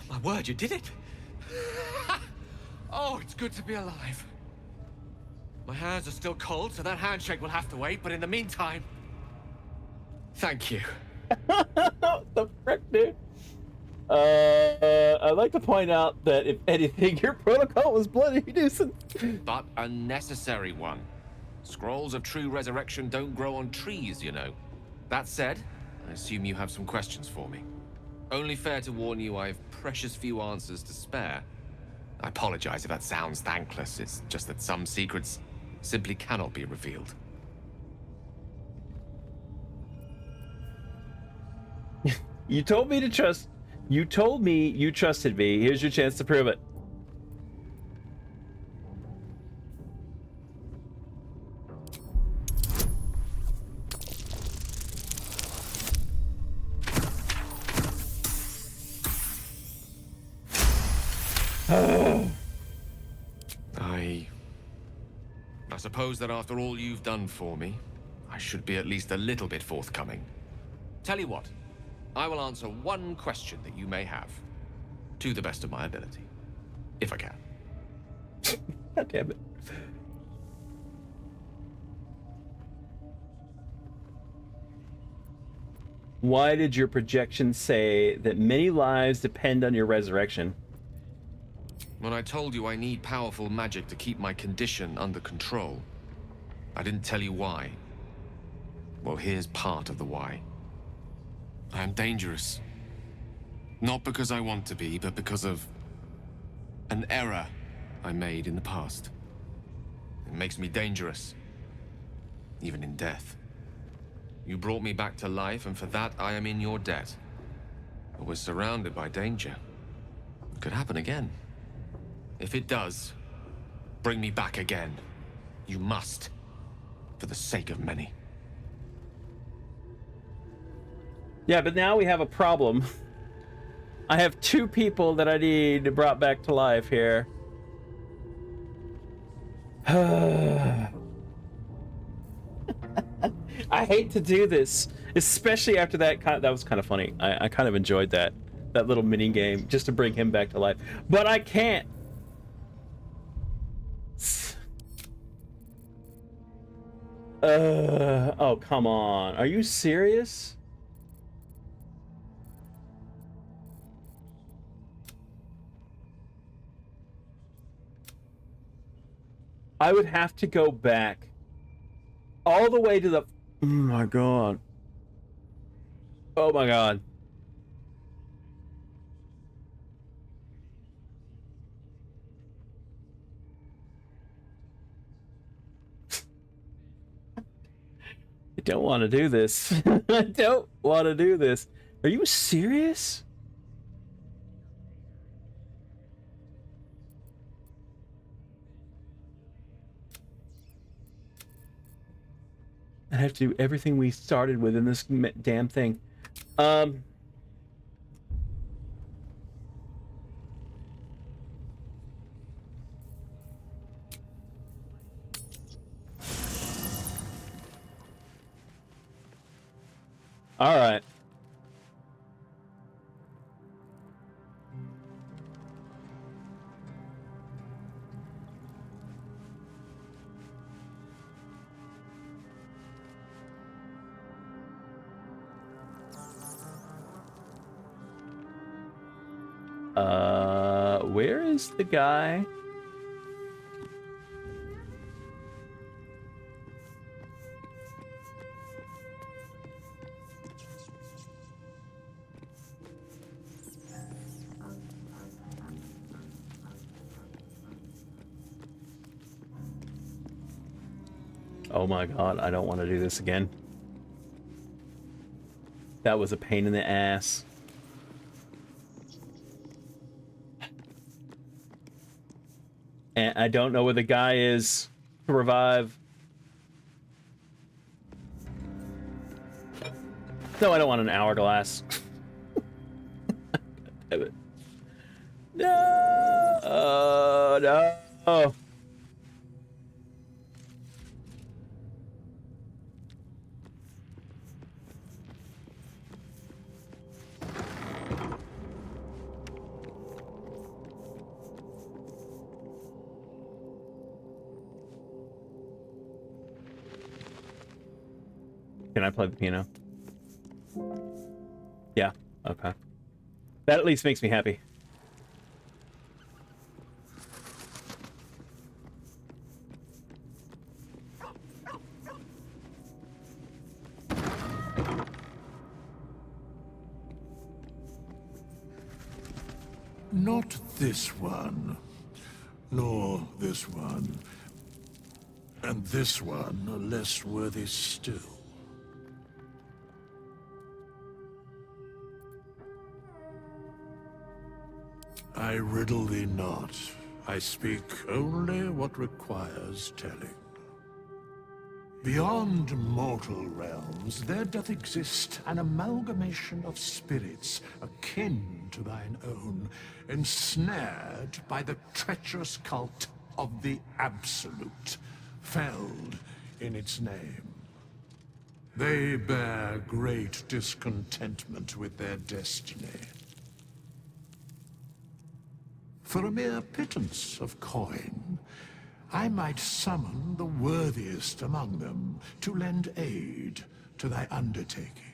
My word, you did it! Oh, it's good to be alive. My hands are still cold, so that handshake will have to wait, but in the meantime... Thank you. What the frick, dude? I'd like to point out that if anything, your protocol was bloody nuisance. But a necessary one. Scrolls of true resurrection don't grow on trees, you know. That said, I assume you have some questions for me. Only fair to warn you, I've precious few answers to spare. I apologize if that sounds thankless. It's just that some secrets simply cannot be revealed. You told me to trust. You told me you trusted me. Here's your chance to prove it. I suppose that after all you've done for me, I should be at least a little bit forthcoming. Tell you what, I will answer one question that you may have, to the best of my ability, if I can. God damn it. Why did your projection say that many lives depend on your resurrection? When I told you I need powerful magic to keep my condition under control, I didn't tell you why. Well, here's part of the why. I am dangerous. Not because I want to be, but because of an error I made in the past. It makes me dangerous, even in death. You brought me back to life, and for that I am in your debt. But we're surrounded by danger. It could happen again. If it does, bring me back again. You must, for the sake of many. Yeah, but now we have a problem. I have 2 people that I need brought back to life here. I hate to do this, especially after that. That was kind of funny. I kind of enjoyed that little mini game just to bring him back to life. But I can't. Oh, come on. Are you serious? I would have to go back all the way to the... Oh my god. Oh my god. I don't want to do this. I don't want to do this. Are you serious? I have to do everything we started with in this damn thing. All right. Where is the guy? Oh my god, I don't want to do this again. That was a pain in the ass. And I don't know where the guy is to revive. No, I don't want an hourglass. Damn it. No! No! Can I play the piano? Yeah, okay. That at least makes me happy. Not this one, nor this one, and this one are less worthy still. I riddle thee not. I speak only what requires telling. Beyond mortal realms, there doth exist an amalgamation of spirits akin to thine own, ensnared by the treacherous cult of the Absolute, felled in its name. They bear great discontentment with their destiny. For a mere pittance of coin, I might summon the worthiest among them to lend aid to thy undertaking.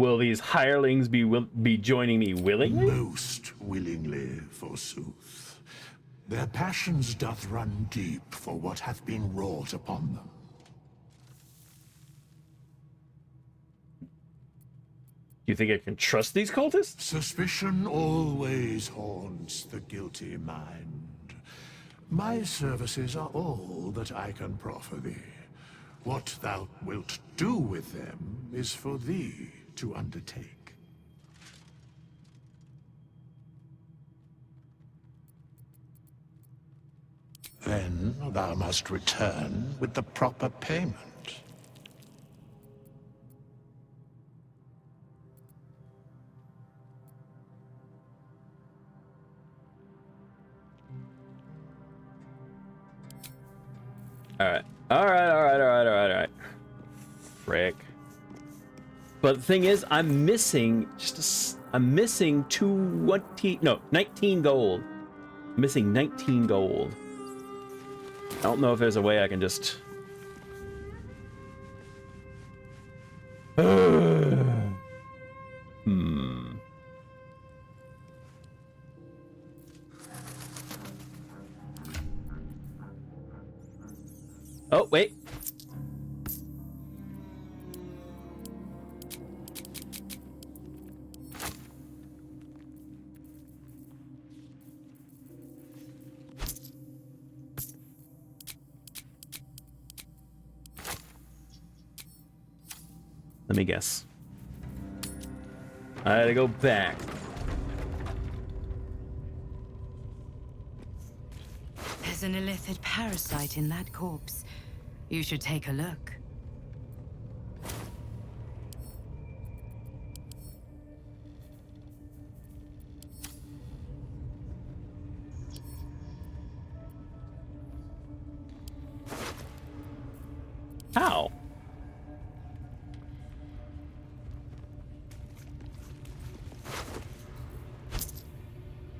Will these hirelings be joining me willingly? Most willingly, forsooth. Their passions doth run deep for what hath been wrought upon them. You think I can trust these cultists? Suspicion always haunts the guilty mind. My services are all that I can proffer thee. What thou wilt do with them is for thee to undertake. Then thou must return with the proper payment. Alright. Frick. But the thing is, I'm missing I'm missing 19 gold. I'm missing 19 gold. I don't know if there's a way I can just... Oh, wait. Let me guess. I gotta go back. There's an illithid parasite in that corpse. You should take a look. How?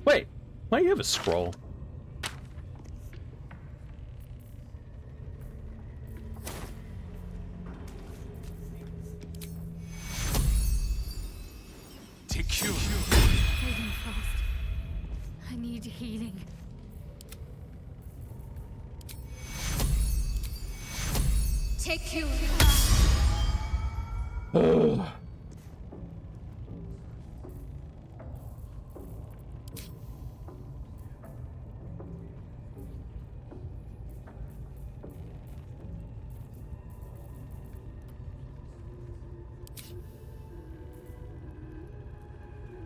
Wait, why do you have a scroll? Fading fast. I need healing. Take you.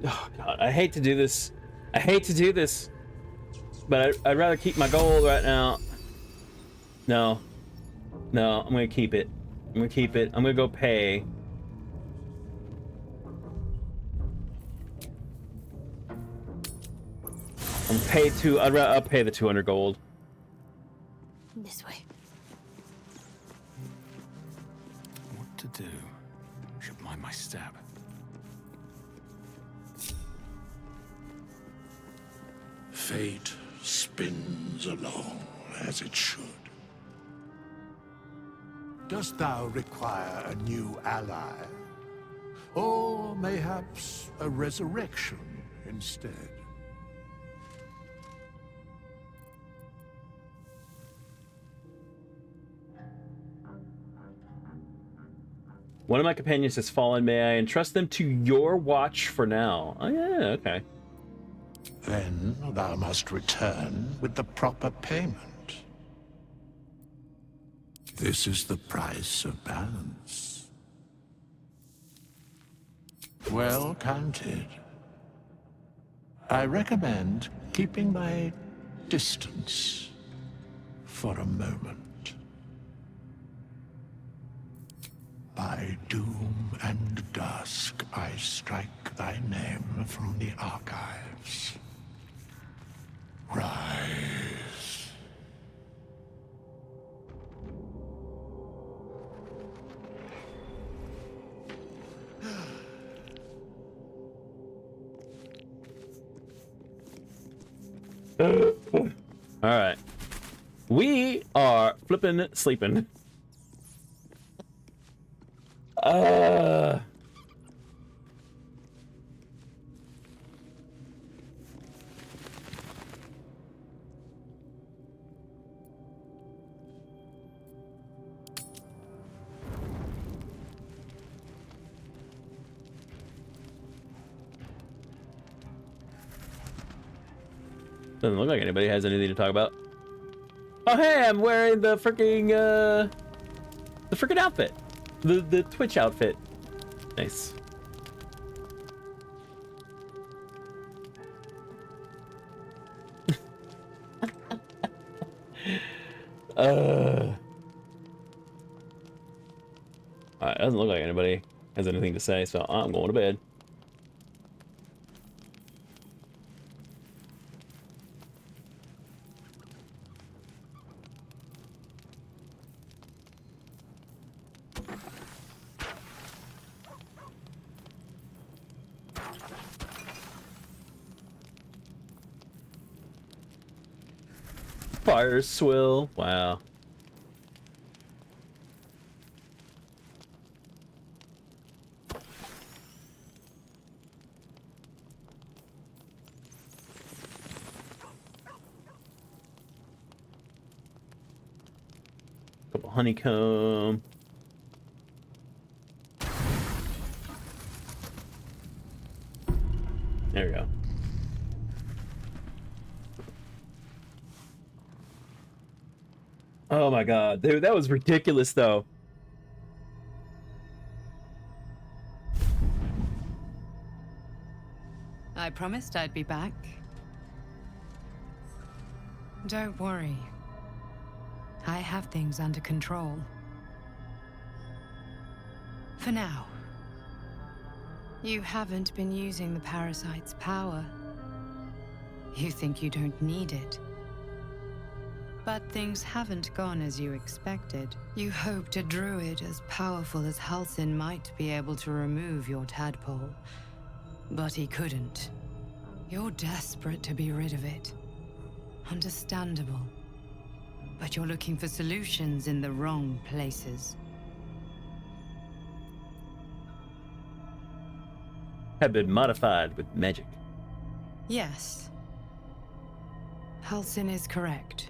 Oh god, I hate to do this. I hate to do this. But I'd rather keep my gold right now. No. No, I'm gonna keep it. I'm gonna keep it. I'm gonna go pay. I'll pay the 200 gold. This way. What to do? Should mind my step. Fate spins along as it should. Dost thou require a new ally? Or mayhaps a resurrection instead? One of my companions has fallen. May I entrust them to your watch for now? Oh yeah, okay. Then thou must return with the proper payment. This is the price of balance. Well counted. I recommend keeping my distance for a moment. By doom and dusk, I strike thy name from the archives. Rise. All right. We are flipping sleeping. Doesn't look like anybody has anything to talk about. Oh hey, I'm wearing the freaking outfit. The Twitch outfit. Nice. Alright, doesn't look like anybody has anything to say, so I'm going to bed. Fire swill. Wow. Couple honeycomb. There we go. Oh my god, dude, that was ridiculous though. I promised I'd be back. Don't worry. I have things under control. For now. You haven't been using the parasite's power. You think you don't need it. But things haven't gone as you expected. You hoped a druid as powerful as Halsin might be able to remove your tadpole. But he couldn't. You're desperate to be rid of it. Understandable. But you're looking for solutions in the wrong places. Have been modified with magic. Yes. Halsin is correct.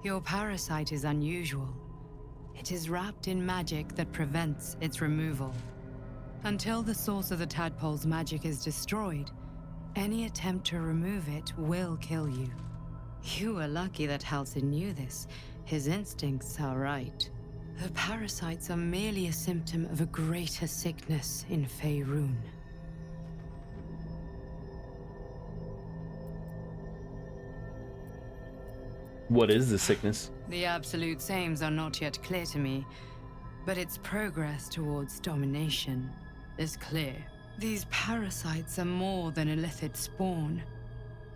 Your parasite is unusual. It is wrapped in magic that prevents its removal. Until the source of the tadpole's magic is destroyed, any attempt to remove it will kill you. You were lucky that Halsin knew this. His instincts are right. The parasites are merely a symptom of a greater sickness in Faerun. What is the sickness? The absolute aims are not yet clear to me, but its progress towards domination is clear. These parasites are more than a illithid spawn.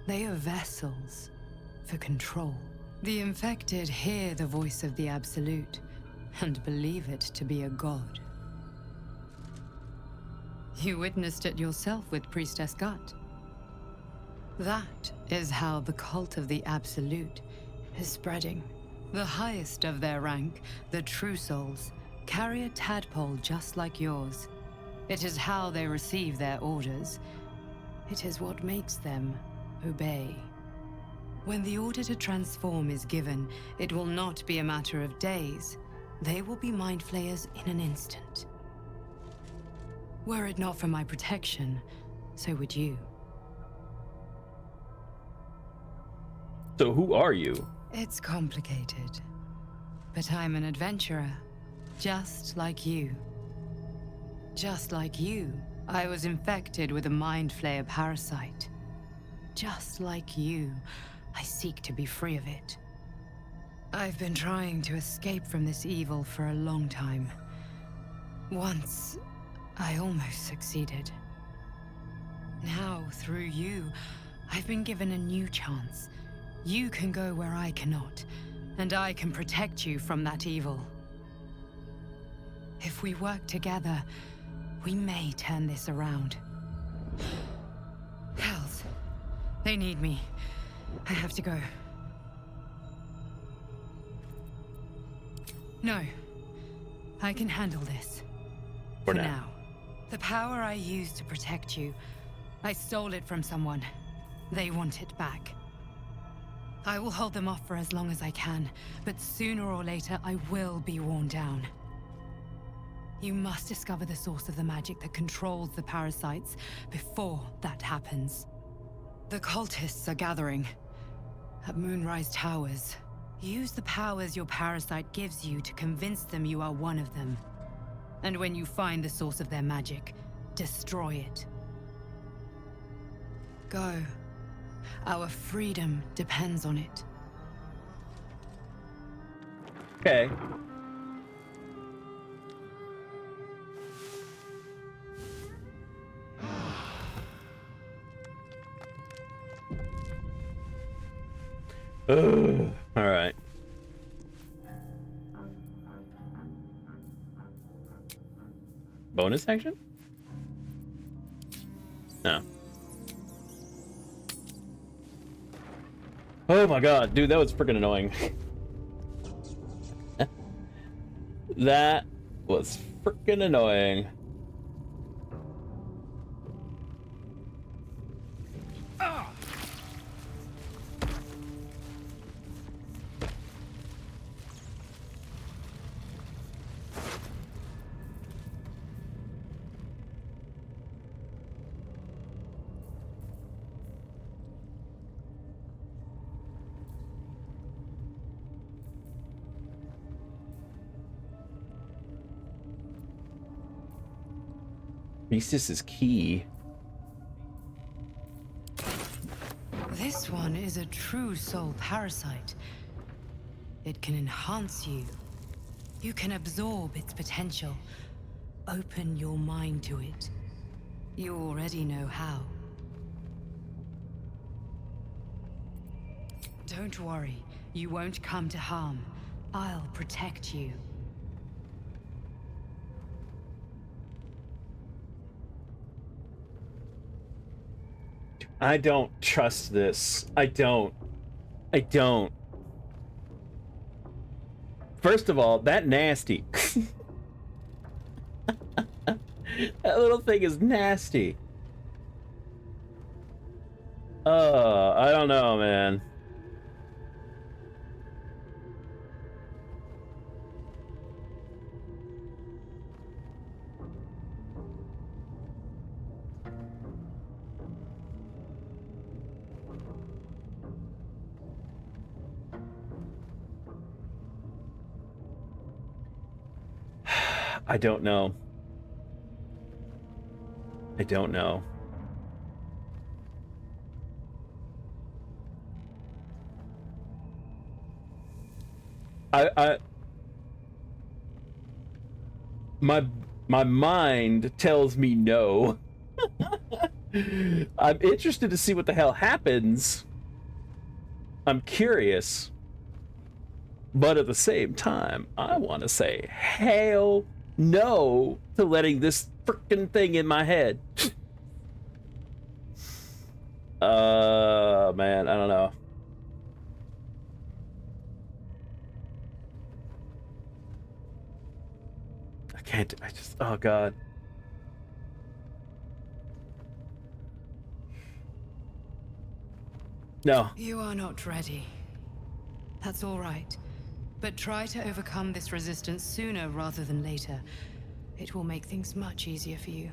They are vessels for control. The infected hear the voice of the Absolute and believe it to be a god. You witnessed it yourself with Priestess Gut. That is how the cult of the Absolute is spreading. The highest of their rank, the True Souls, carry a tadpole just like yours. It is how they receive their orders. It is what makes them obey. When the order to transform is given, it will not be a matter of days. They will be mind flayers in an instant. Were it not for my protection, so would you. So who are you? It's complicated, but I'm an adventurer, just like you. Just like you, I was infected with a mind flayer parasite. Just like you, I seek to be free of it. I've been trying to escape from this evil for a long time. Once, I almost succeeded. Now, through you, I've been given a new chance. You can go where I cannot, and I can protect you from that evil. If we work together, we may turn this around. Hells, they need me. I have to go. No, I can handle this. For now. The power I used to protect you, I stole it from someone. They want it back. I will hold them off for as long as I can, but sooner or later I will be worn down. You must discover the source of the magic that controls the parasites before that happens. The cultists are gathering at Moonrise Towers. Use the powers your parasite gives you to convince them you are one of them. And when you find the source of their magic, destroy it. Go. Our freedom depends on it. Okay. All right. Bonus action? No. Oh my god, dude, that was freaking annoying. That was freaking annoying. Priestess is key. This one is a true soul parasite. It can enhance you. You can absorb its potential. Open your mind to it. You already know how. Don't worry, you won't come to harm. I'll protect you. I don't trust this. I don't. First of all, that nasty. That little thing is nasty. I don't know, man. I don't know. I don't know. My mind tells me no. I'm interested to see what the hell happens. I'm curious. But at the same time, I want to say hell no to letting this frickin' thing in my head. Man, I don't know. I can't, oh God. No. You are not ready. That's all right. But try to overcome this resistance sooner rather than later. It will make things much easier for you.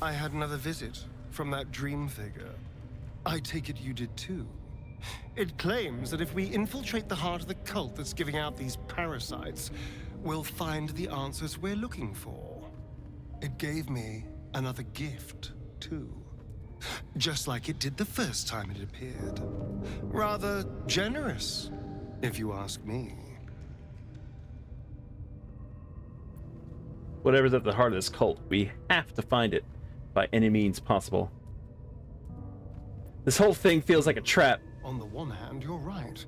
I had another visit from that dream figure. I take it you did too. It claims that if we infiltrate the heart of the cult that's giving out these parasites, we'll find the answers we're looking for. It gave me another gift, too. Just like it did the first time it appeared. Rather generous, if you ask me. Whatever's at the heart of this cult, we have to find it by any means possible. This whole thing feels like a trap. On the one hand, you're right.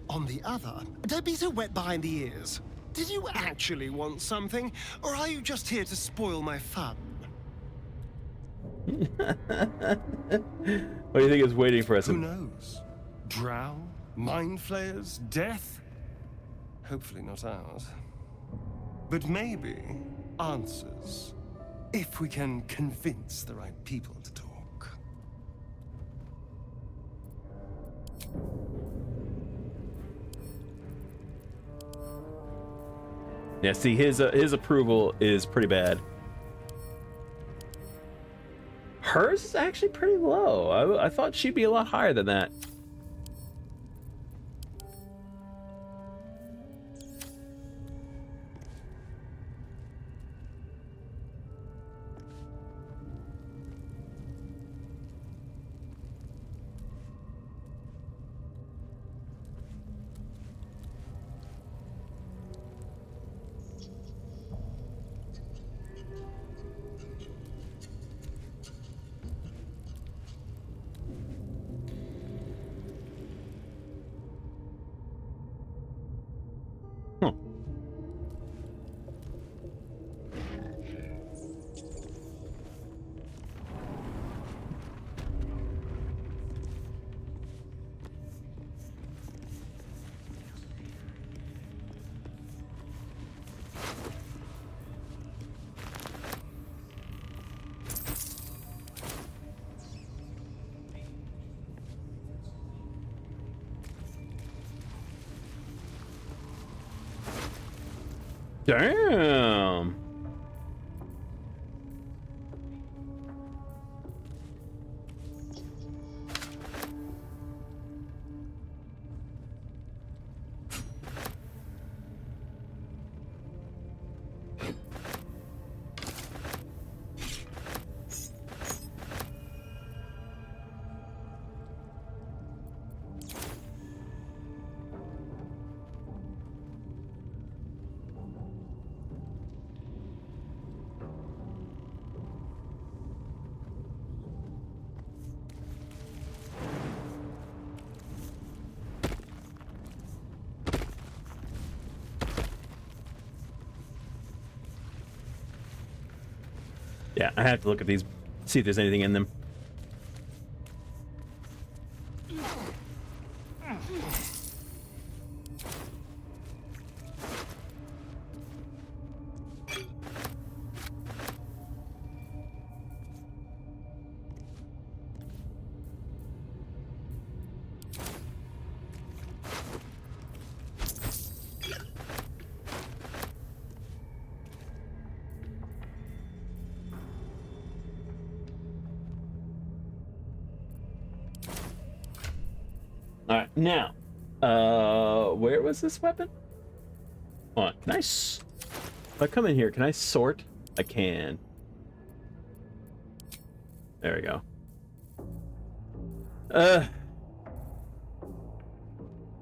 On the other, don't be so wet behind the ears. Did you actually want something, or are you just here to spoil my fun? What do you think is waiting for us? Who knows? Drow? Mind flayers? Death? Hopefully not ours. But maybe answers. If we can convince the right people to talk. Yeah, see, his approval is pretty bad. Hers is actually pretty low. I thought she'd be a lot higher than that. Damn. Yeah, I have to look at these, see if there's anything in them. Alright, now, where was this weapon? Hold on, can I, if I come in here, can I sort? I can. There we go.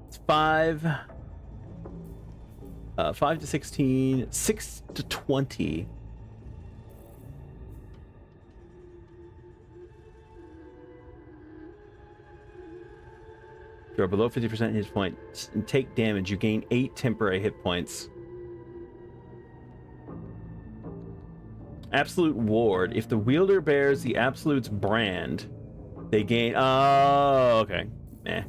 It's 5 to 16, 6 to 20. If you are below 50% hit points and take damage, you gain 8 temporary hit points. Absolute Ward. If the wielder bears the Absolute's brand, they gain... Oh, okay. Meh.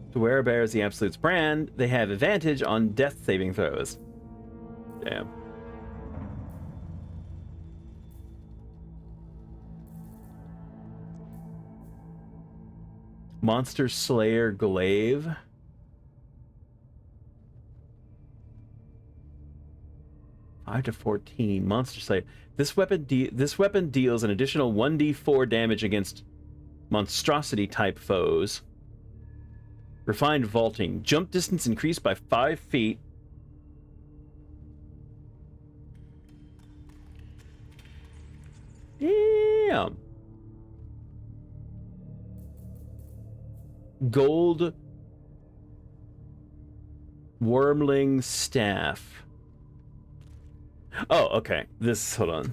If the wearer bears the Absolute's brand, they have advantage on death saving throws. Damn. Monster Slayer Glaive. Five to 14. Monster Slayer. This weapon deals an additional 1d4 damage against monstrosity type foes. Refined Vaulting. Jump distance increased by 5 feet. Damn. Gold Wormling Staff. Oh, okay. Hold on.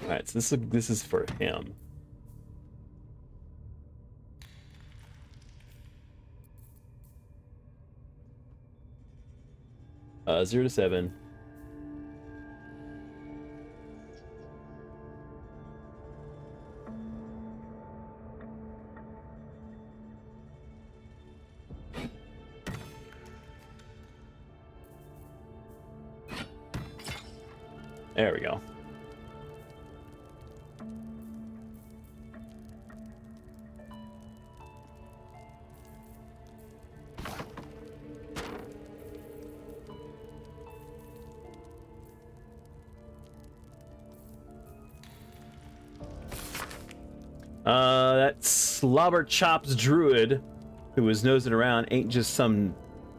Alright, so this is for him. Uh, 0 to 7. There we go. That slobber chops druid who was nosing around ain't just some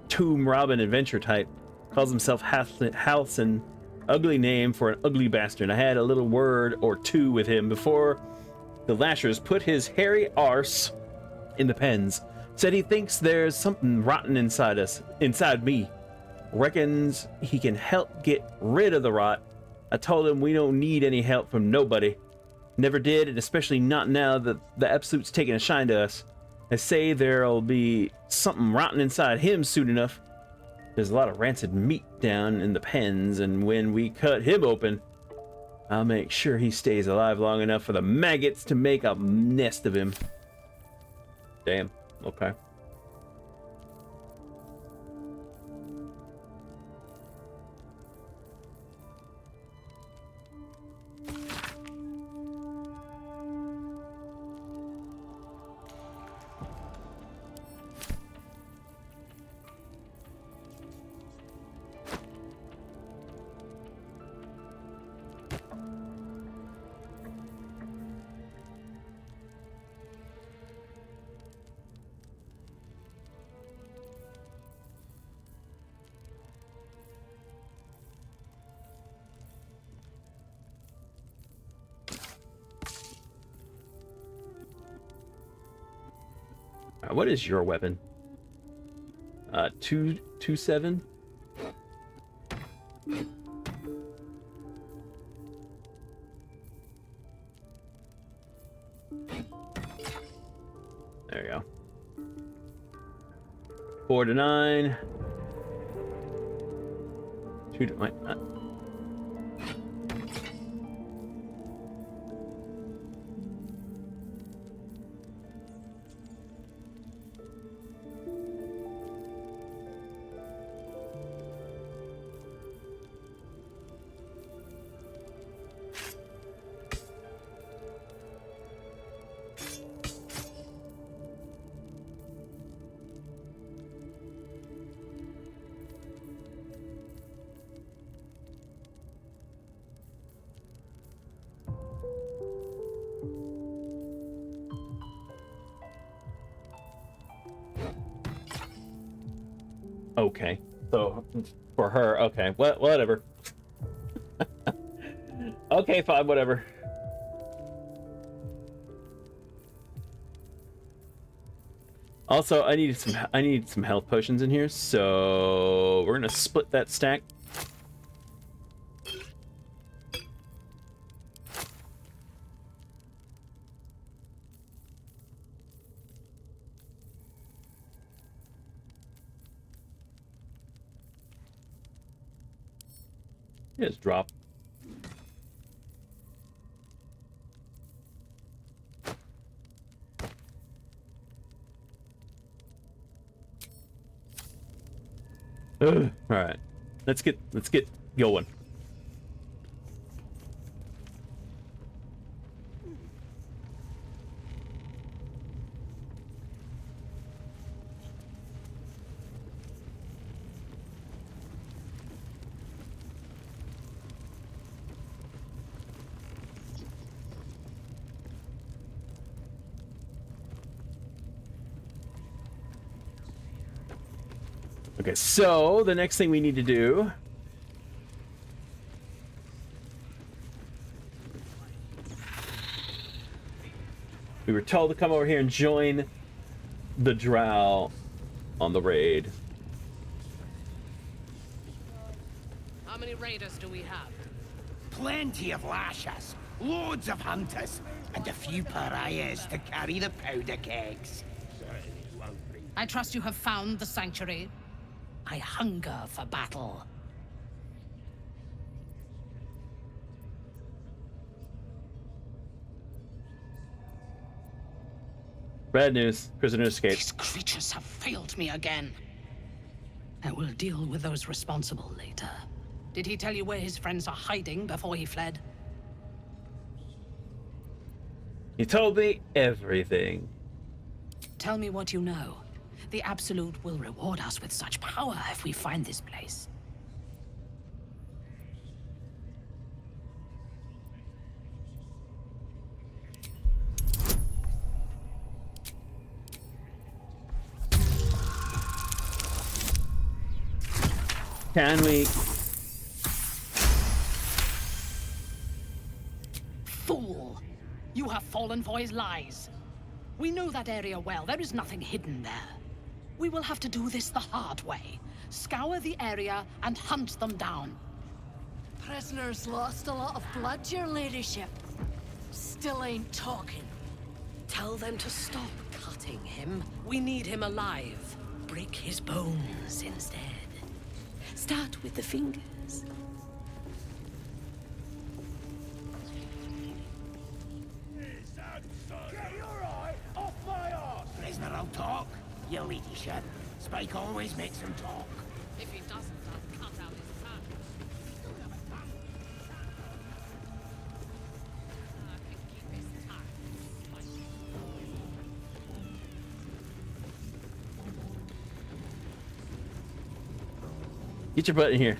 tomb robbing adventure type. Calls himself Halcyon. Ugly name for an ugly bastard. I had a little word or two with him before the Lashers put his hairy arse in the pens. Said he thinks there's something rotten inside me. Reckons he can help get rid of the rot. I told him we don't need any help from nobody. Never did, and especially not now that the Absolute's taking a shine to us. I say there'll be something rotten inside him soon enough. There's a lot of rancid meat down in the pens, and when we cut him open, I'll make sure he stays alive long enough for the maggots to make a nest of him. Damn. Okay. What is your weapon? 227? There you go. 4 to 9. 2 to 9. Okay, so for her, okay, whatever. Okay, fine, whatever. Also, I need some health potions in here, so we're gonna split that stack. Just drop. All right, let's get going. Okay, so the next thing we need to do we were told to come over here and join the drow on the raid. How many raiders do we have? Plenty of lashers, loads of hunters, and a few pariahs to carry the powder kegs. I trust you have found the sanctuary. I hunger for battle. Bad news. Prisoner escaped. These creatures have failed me again. I will deal with those responsible later. Did he tell you where his friends are hiding before he fled? He told me everything. Tell me what you know. The Absolute will reward us with such power if we find this place. Can we? Fool! You have fallen for his lies. We know that area well. There is nothing hidden there. We will have to do this the hard way. Scour the area and hunt them down. Prisoners lost a lot of blood, your ladyship. Still ain't talking. Tell them to stop cutting him. We need him alive. Break his bones instead. Start with the fingers. Get your eye off my arse! Prisoner, I'll talk. Your ladyship. Spike always makes him talk. If he doesn't, I'll cut out his tongue. I can keep his tongue. Get your butt in here.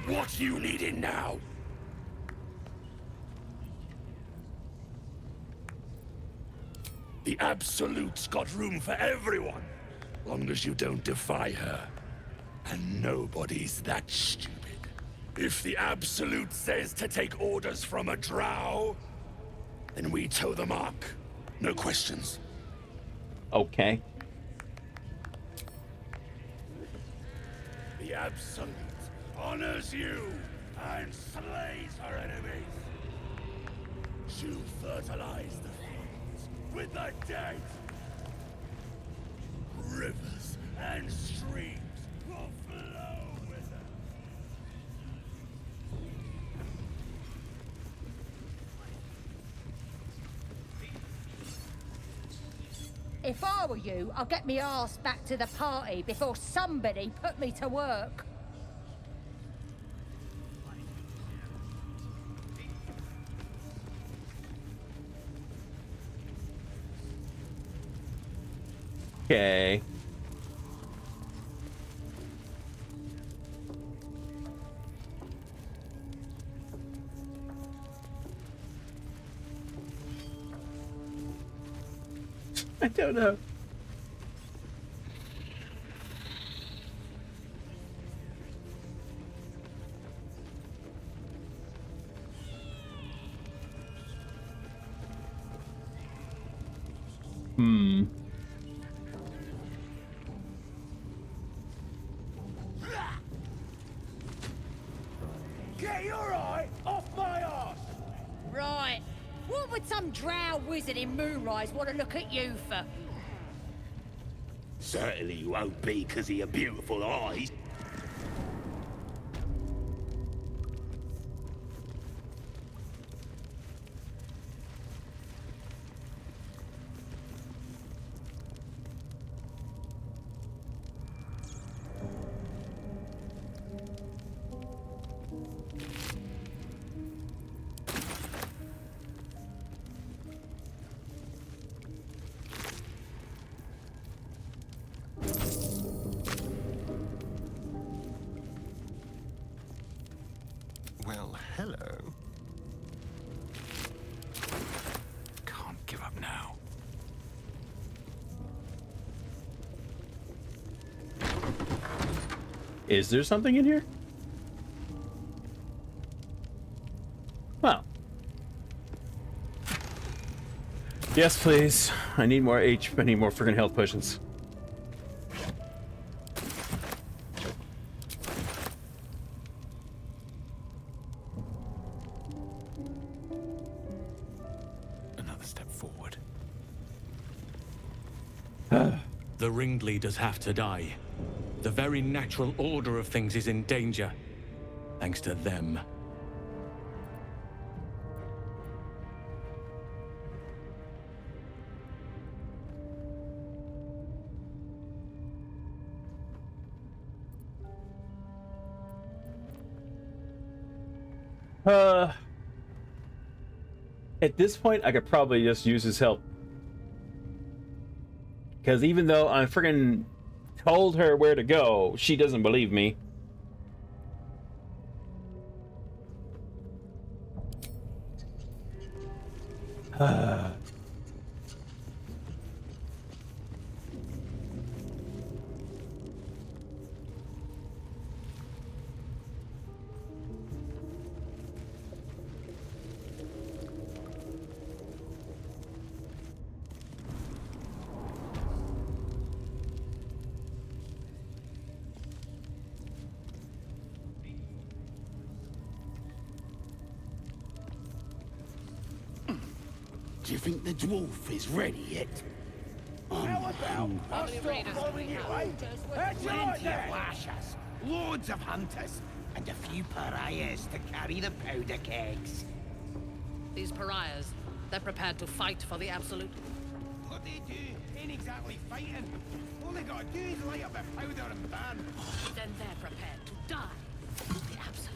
What you needing now? The Absolute's got room for everyone, long as you don't defy her. And nobody's that stupid. If the Absolute says to take orders from a drow, then we toe the mark. No questions. Okay. The Absolute honors you and slays her enemies. She'll fertilize the fields with the dead. Rivers and streams will flow with her. If I were you, I'd get me arse back to the party before somebody put me to work. Okay. I don't know. Get your eye off my arse! Right. What would some drow wizard in Moonrise want to look at you for? Certainly won't be because of your beautiful eyes. Well, hello. Can't give up now. Is there something in here? Well. Yes, please. I need more I need more freaking health potions. Another step forward. The ringleaders have to die. The very natural order of things is in danger. Thanks to them. At this point, I could probably just use his help. Because even though I friggin' told her where to go, she doesn't believe me. Do you think the dwarf is ready yet? How about us stop following you, eh? How'd you like that? Washers, loads of hunters, and a few pariahs to carry the powder kegs. These pariahs, they're prepared to fight for the absolute. What they do ain't exactly fighting. All they gotta do is light up a powder and burn. Then they're prepared to die for the absolute.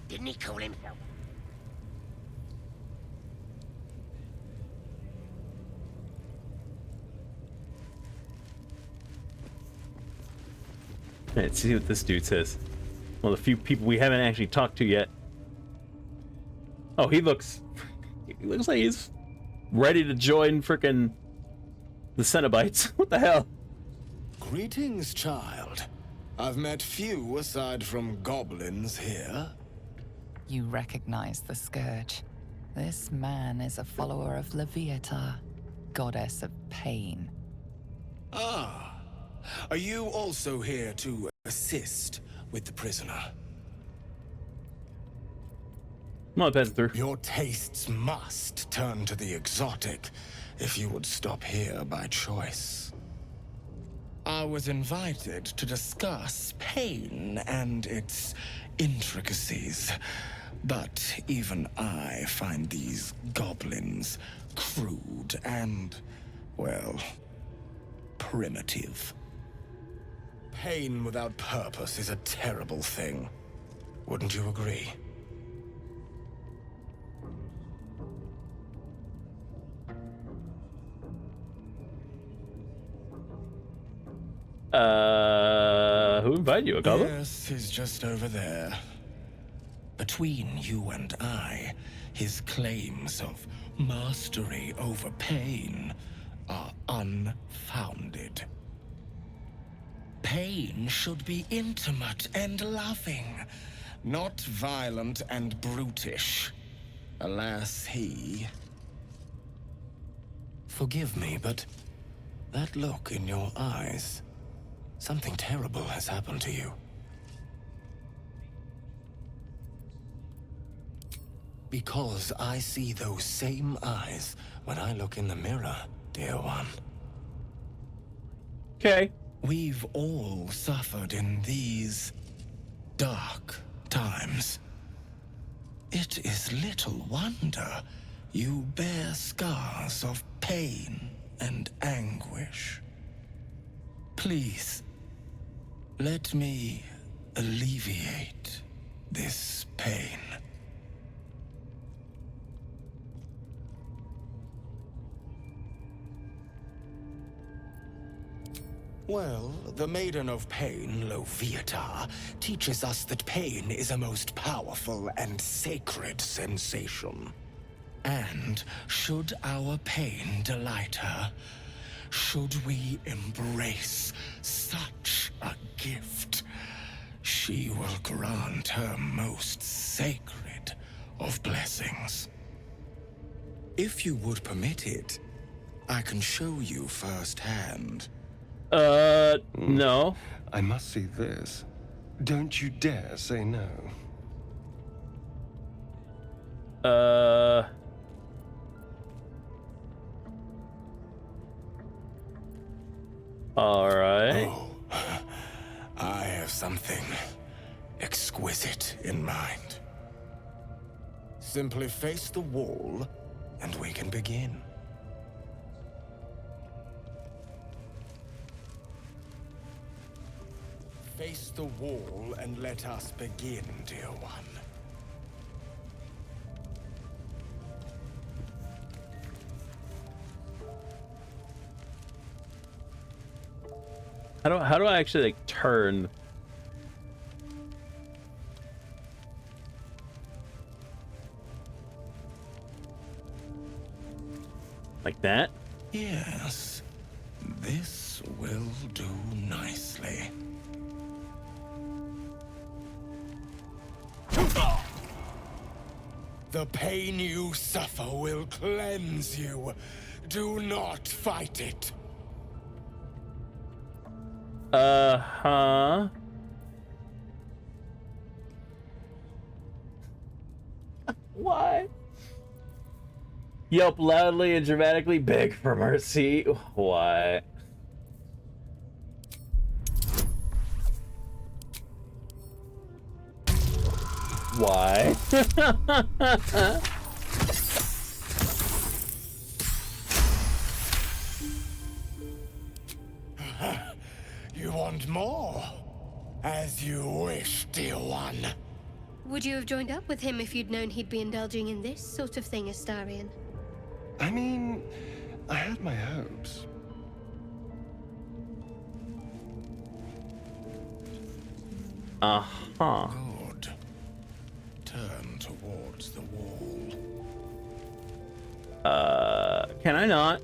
Didn't he call himself? Let's see what this dude says. Well, the few people we haven't actually talked to yet. Oh, he looks like he's ready to join frickin' the Cenobites. What the hell? Greetings, child. I've met few aside from goblins here. You recognize the Scourge. This man is a follower of Leviata, goddess of pain. Ah, are you also here to assist with the prisoner? Come on, peasant through. Your tastes must turn to the exotic if you would stop here by choice. I was invited to discuss pain and its intricacies, but even I find these goblins crude and, well, primitive. Pain without purpose is a terrible thing. Wouldn't you agree? Who invited you, a goblin? Yes, he's just over there. Between you and I, his claims of mastery over pain are unfounded. Pain should be intimate and loving, not violent and brutish. Alas, he... Forgive me, but that look in your eyes... Something terrible has happened to you. Because I see those same eyes when I look in the mirror, dear one. Okay. We've all suffered in these dark times. It is little wonder you bear scars of pain and anguish. Please, let me alleviate this pain. Well, the Maiden of Pain, Leviata, teaches us that pain is a most powerful and sacred sensation. And should our pain delight her, should we embrace such a gift, she will grant her most sacred of blessings. If you would permit it, I can show you firsthand. No. I must see this. Don't you dare say no. All right. Oh, I have something exquisite in mind. Simply face the wall and we can begin. Face the wall and let us begin, dear one. How do I actually like turn? Like that? Yes, this will do nicely. The pain you suffer will cleanse you. Do not fight it. Uh-huh. Why? Yelp loudly and dramatically, beg for mercy. What? Why? You want more? As you wish, dear one. Would you have joined up with him if you'd known he'd be indulging in this sort of thing, Astarion? I mean, I had my hopes. Uh-huh. Good. Turn towards the wall. Can I not?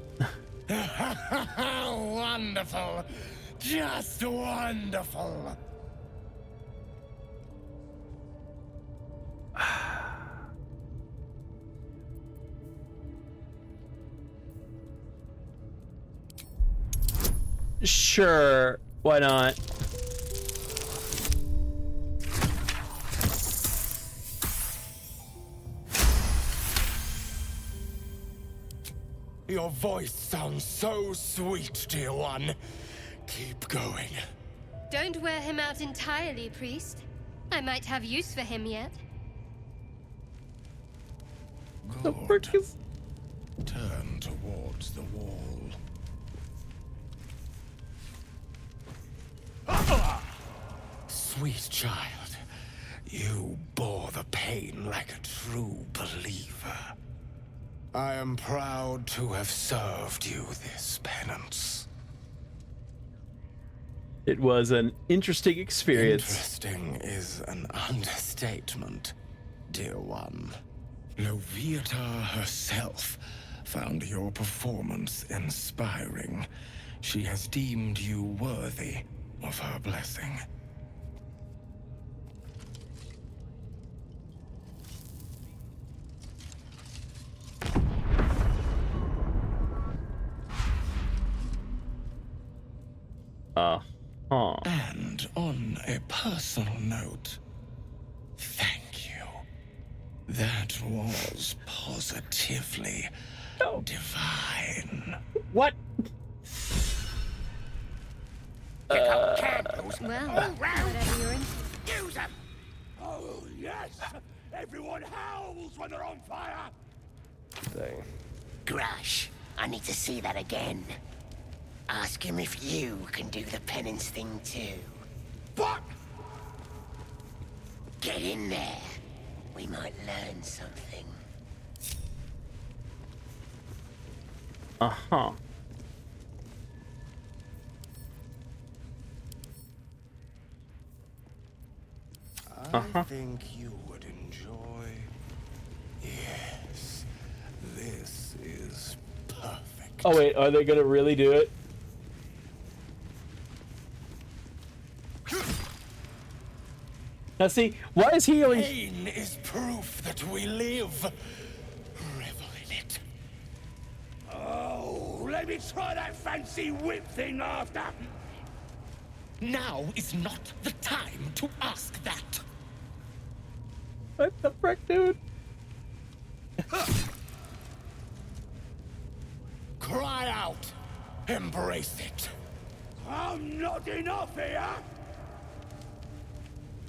Wonderful. Just wonderful. Sure, why not? Your voice sounds so sweet, dear one. Keep going. Don't wear him out entirely, priest. I might have use for him yet. The frick is... Turn towards the wall. Sweet child, you bore the pain like a true believer. I am proud to have served you this penance. It was an interesting experience. Interesting is an understatement, dear one. Loviatar herself found your performance inspiring. She has deemed you worthy of her blessing. And on a personal note, thank you. That was positively divine. What? Well, whatever you're into. Use them! Oh, yes! Everyone howls when they're on fire! Dang. Grush, I need to see that again. Ask him if you can do the penance thing too. Fuck! Get in there. We might learn something. Uh-huh. I think you would enjoy. Yes, this is perfect. Oh wait, are they gonna really do it? Now see, why is he always... Pain is proof that we live. Revel in it. Oh, let me try that fancy whip thing after. Now is not the time to ask that. What the frick, dude? Cry out. Embrace it. I'm not enough here.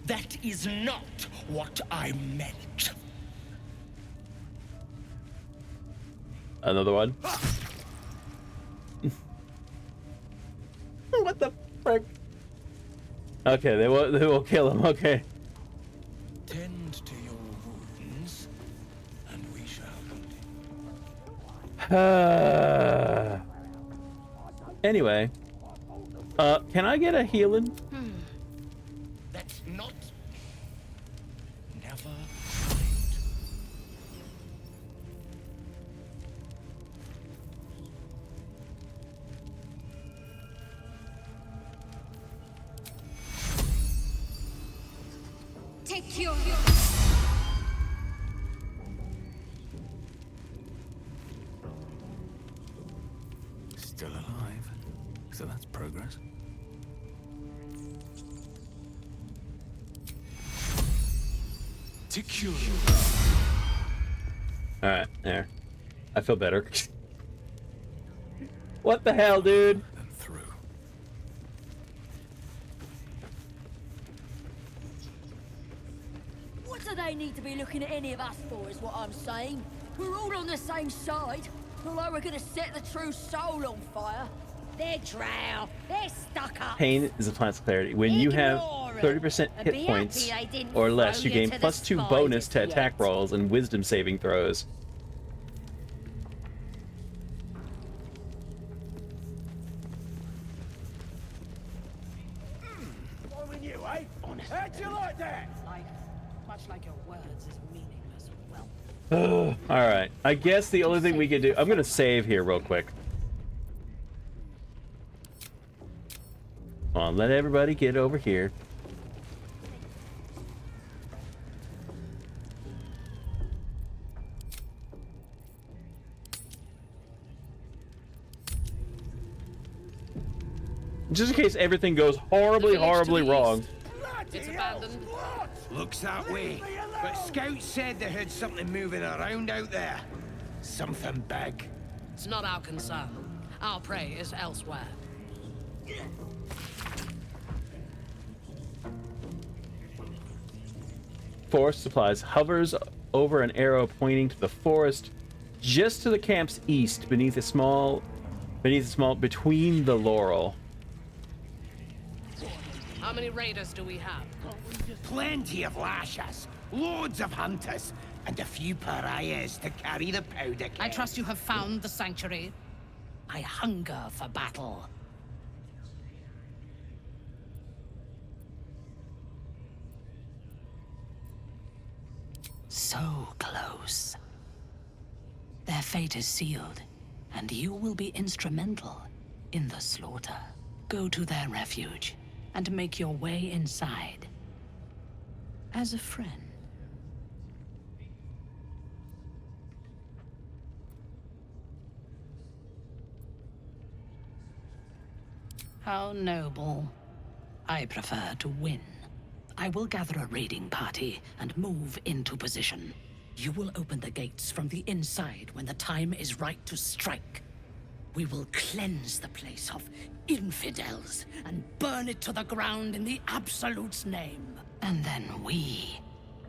That is not what I meant. Another one. What the frick? Okay, they will kill him. Okay. Tend to your wounds, and we shall Anyway, can I get a healing? That's not. Never. Take your... Still alive. So that's progress. Secure. Alright, there. I feel better. What the hell, dude? What do they need to be looking at any of us for, is what I'm saying? We're all on the same side. Not like we're gonna set the true soul on fire. They're drow. They're stuck up. Pain is a plant's clarity. When you have 30% And be hit points happy I didn't or less, throw you you gain to the +2 bonus to spiders attack yet. rolls and wisdom saving throws. Following you, eh? How'd you like that? Much like your words is meaningless. Well, Alright, I guess the only thing we could do... I'm gonna save here real quick. Come on, let everybody get over here. Just in case everything goes horribly wrong. it's abandoned. Looks that way. But scouts said they heard something moving around out there. Something big. It's not our concern. Our prey is elsewhere. Forest supplies hovers over an arrow pointing to the forest just to the camp's east between the laurel. How many raiders do we have? Plenty of lashes, loads of hunters, and a few pariahs to carry the powder keg. I trust you have found the sanctuary. I hunger for battle. So close. Their fate is sealed, and you will be instrumental in the slaughter. Go to their refuge and make your way inside. As a friend. How noble. I prefer to win. I will gather a raiding party and move into position. You will open the gates from the inside when the time is right to strike. We will cleanse the place of infidels and burn it to the ground in the Absolute's name. And then we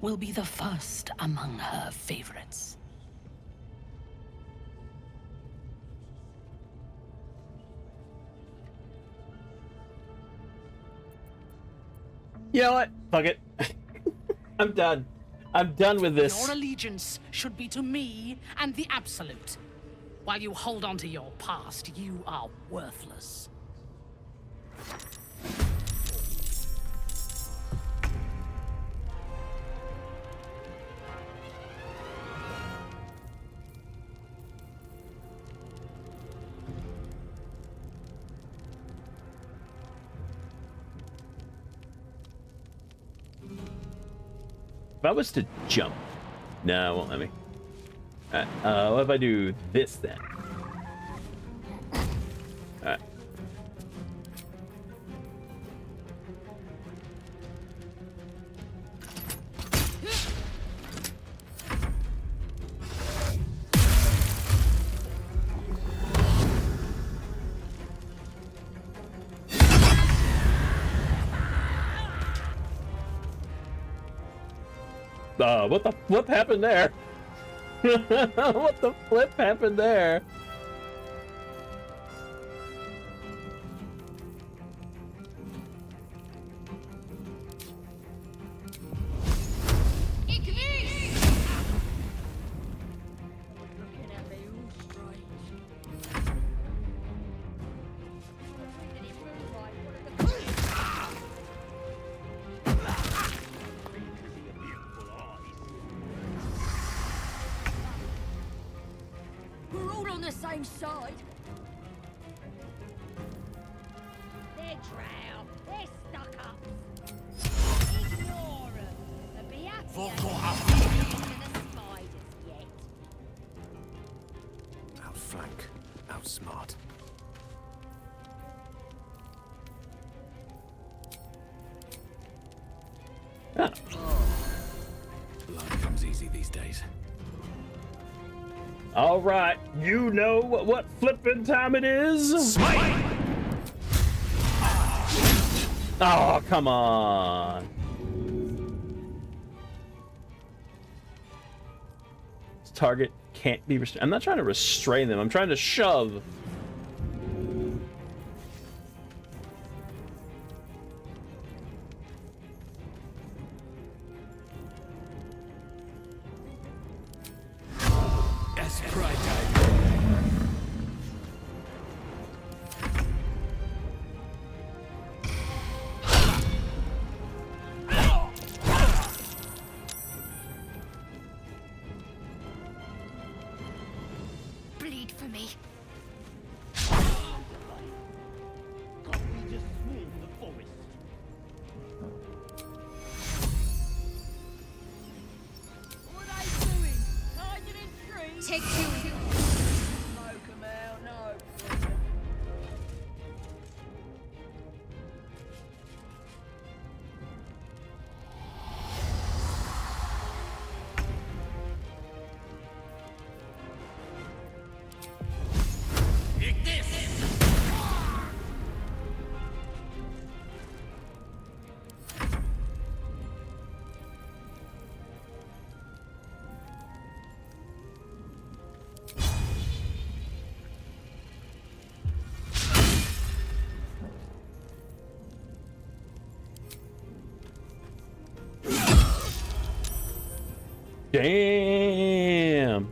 will be the first among her favorites. You know what? Fuck it. I'm done. I'm done with this. Your allegiance should be to me and the Absolute. While you hold on to your past, you are worthless. If I was to jump, no, it won't let me. Alright, what if I do this then? Alright. What happened there? What the flip happened there? We're all on the same side. They're drow. They're stuck up. Ignore them. They'll be happy than the spiders yet. Outflank. Outsmart. Life comes easy these days. All right, you know what flipping time it is? Smite! Oh, come on. This target can't be restrained. I'm not trying to restrain them. I'm trying to shove. Bleed for me. What are they doing? Hiding in trees? Take two. Smoke 'em out, no. Damn.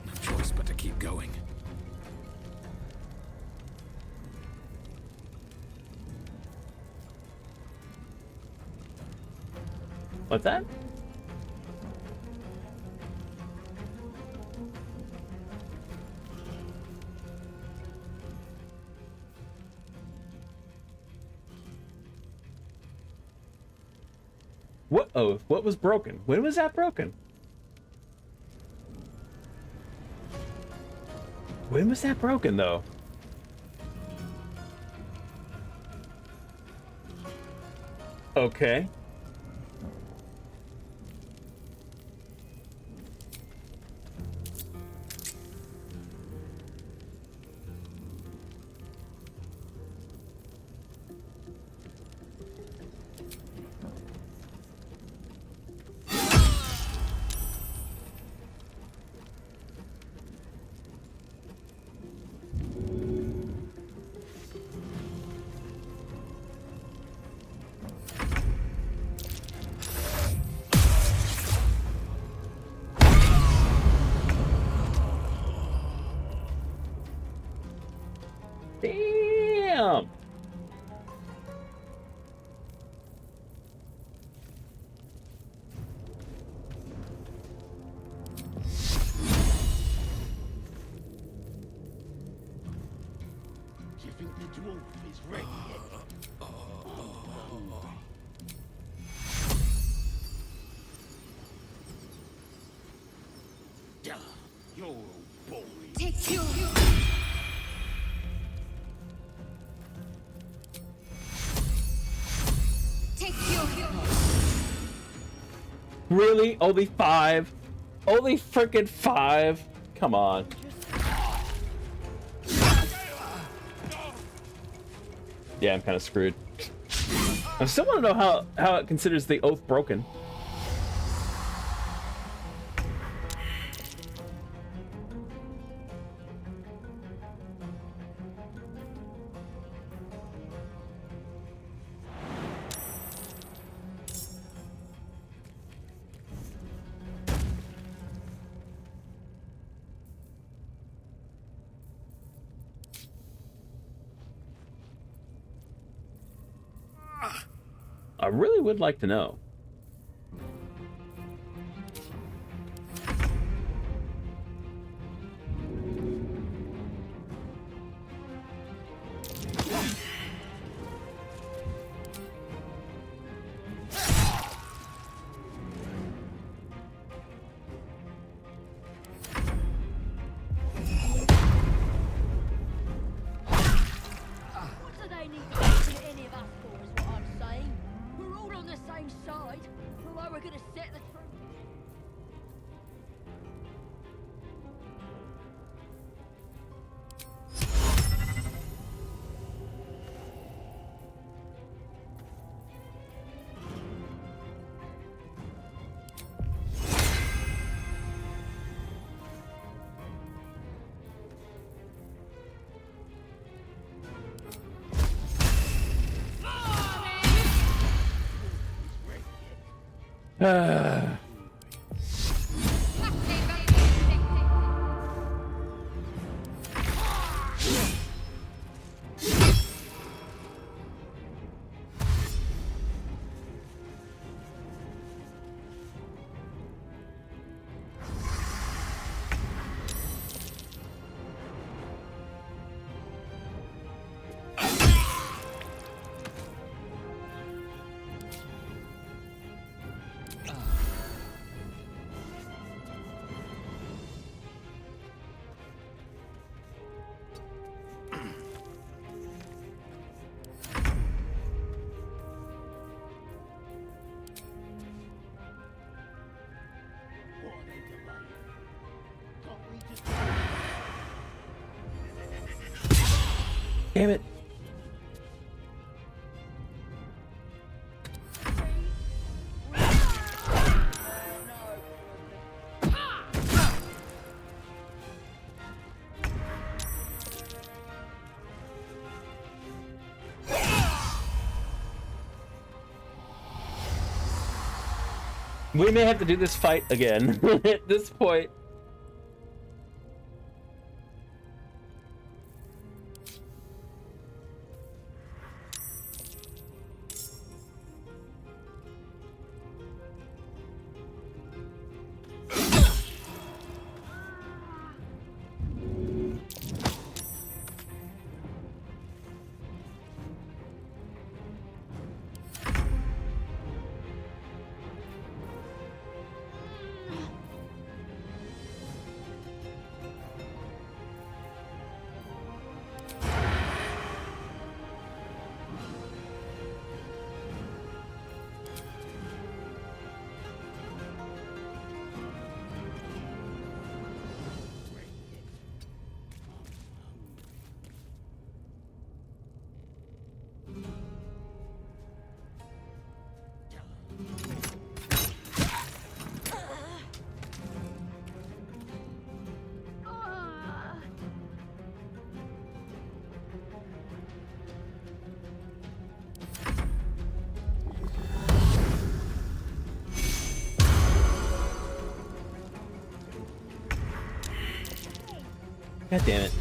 No choice but to keep going. What's that? What? Oh, what was broken? When was that broken? When was that broken, though? Okay. dwarf is ready yet. You're all boring. Take you. Take you. Really? Only 5? Only freaking 5? Come on. Yeah, I'm kind of screwed. I still want to know how it considers the oath broken. I really would like to know. What do they need to listen to any of us for, is what I'm saying? We're all on the same side, although we're gonna set the truth. Damn it. We may have to do this fight again at this point. God damn it.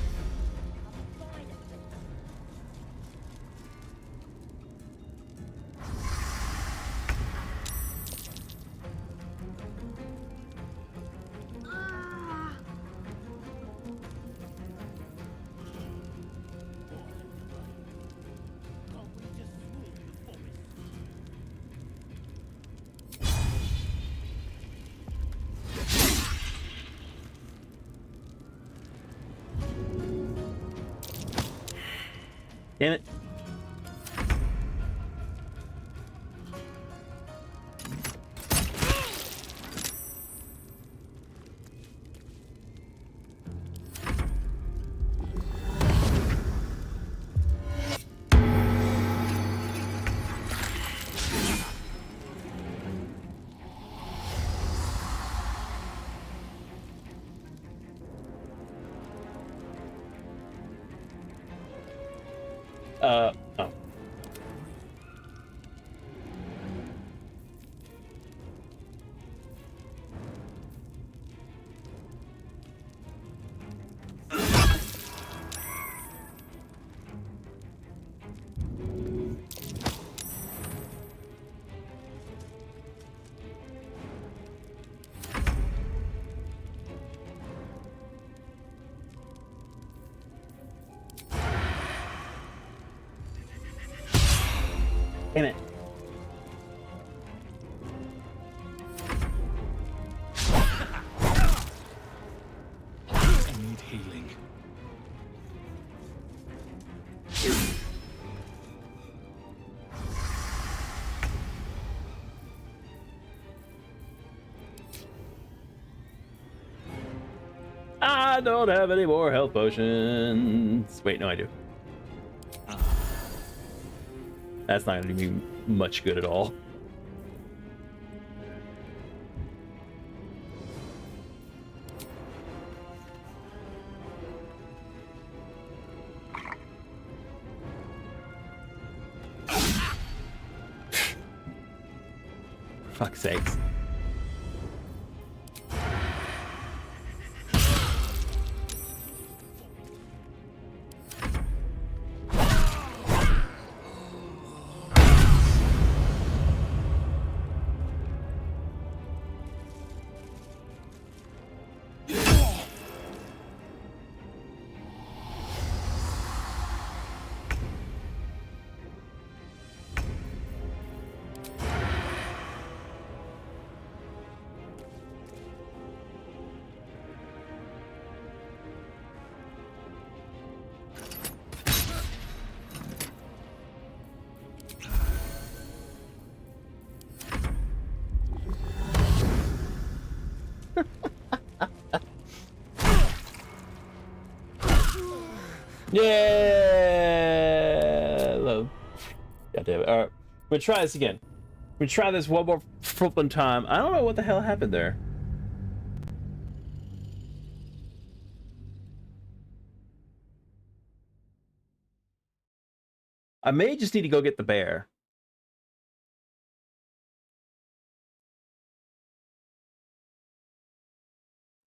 Damn it. Oh. Damn it. I need healing. I don't have any more health potions. Wait, no, I do. That's not going to do me much good at all. For fuck's sakes. Yeah, love. God damn it. All right, we'll try this again. We try this one more flipping time. I don't know what the hell happened there. I may just need to go get the bear.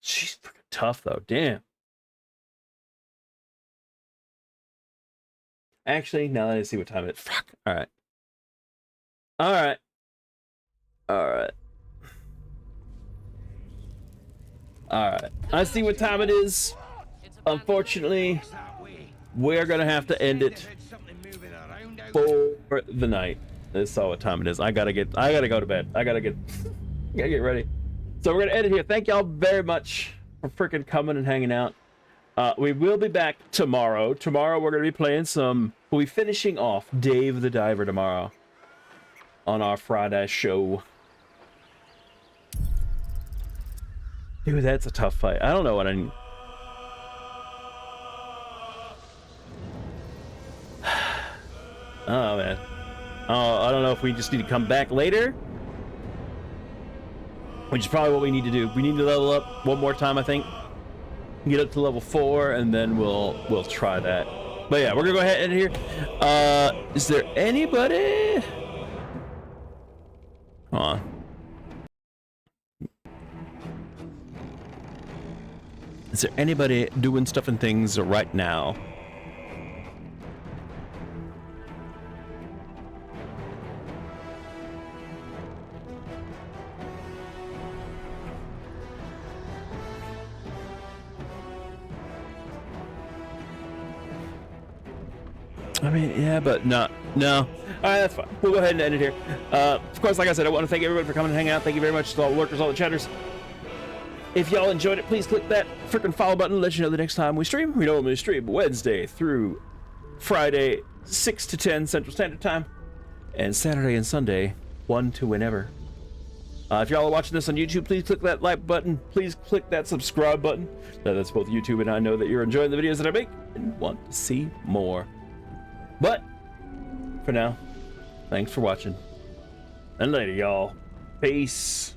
She's freaking tough though. Damn. Actually, now that I see what time it is. Fuck. All right. All right. All right. All right. I see what time it is. Unfortunately, we're gonna have to end it for the night. That's all what time it is. I gotta go to bed. I gotta get ready. So we're gonna end it here. Thank y'all very much for freaking coming and hanging out. We will be back tomorrow. Tomorrow we're gonna be playing we'll be finishing off Dave the Diver tomorrow on our Friday show. Dude, that's a tough fight. I don't know what I need. Oh man. Oh, I don't know if we just need to come back later, which is probably what we need to do. We need to level up one more time, I think. Get up to level 4, and then we'll try that. But yeah, we're gonna go ahead and end here. Is there anybody? Hold on. Is there anybody doing stuff and things right now? I mean, yeah, but no. All right, that's fine. We'll go ahead and end it here. Of course, like I said, I want to thank everybody for coming and hanging out. Thank you very much to all the lurkers, all the chatters. If y'all enjoyed it, please click that freaking follow button to let you know the next time we stream. We normally stream Wednesday through Friday, 6 to 10 Central Standard Time, and Saturday and Sunday, 1 to whenever. If y'all are watching this on YouTube, please click that like button. Please click that subscribe button. That's both YouTube and I know that you're enjoying the videos that I make and want to see more. But for now, thanks for watching. And later, y'all. Peace.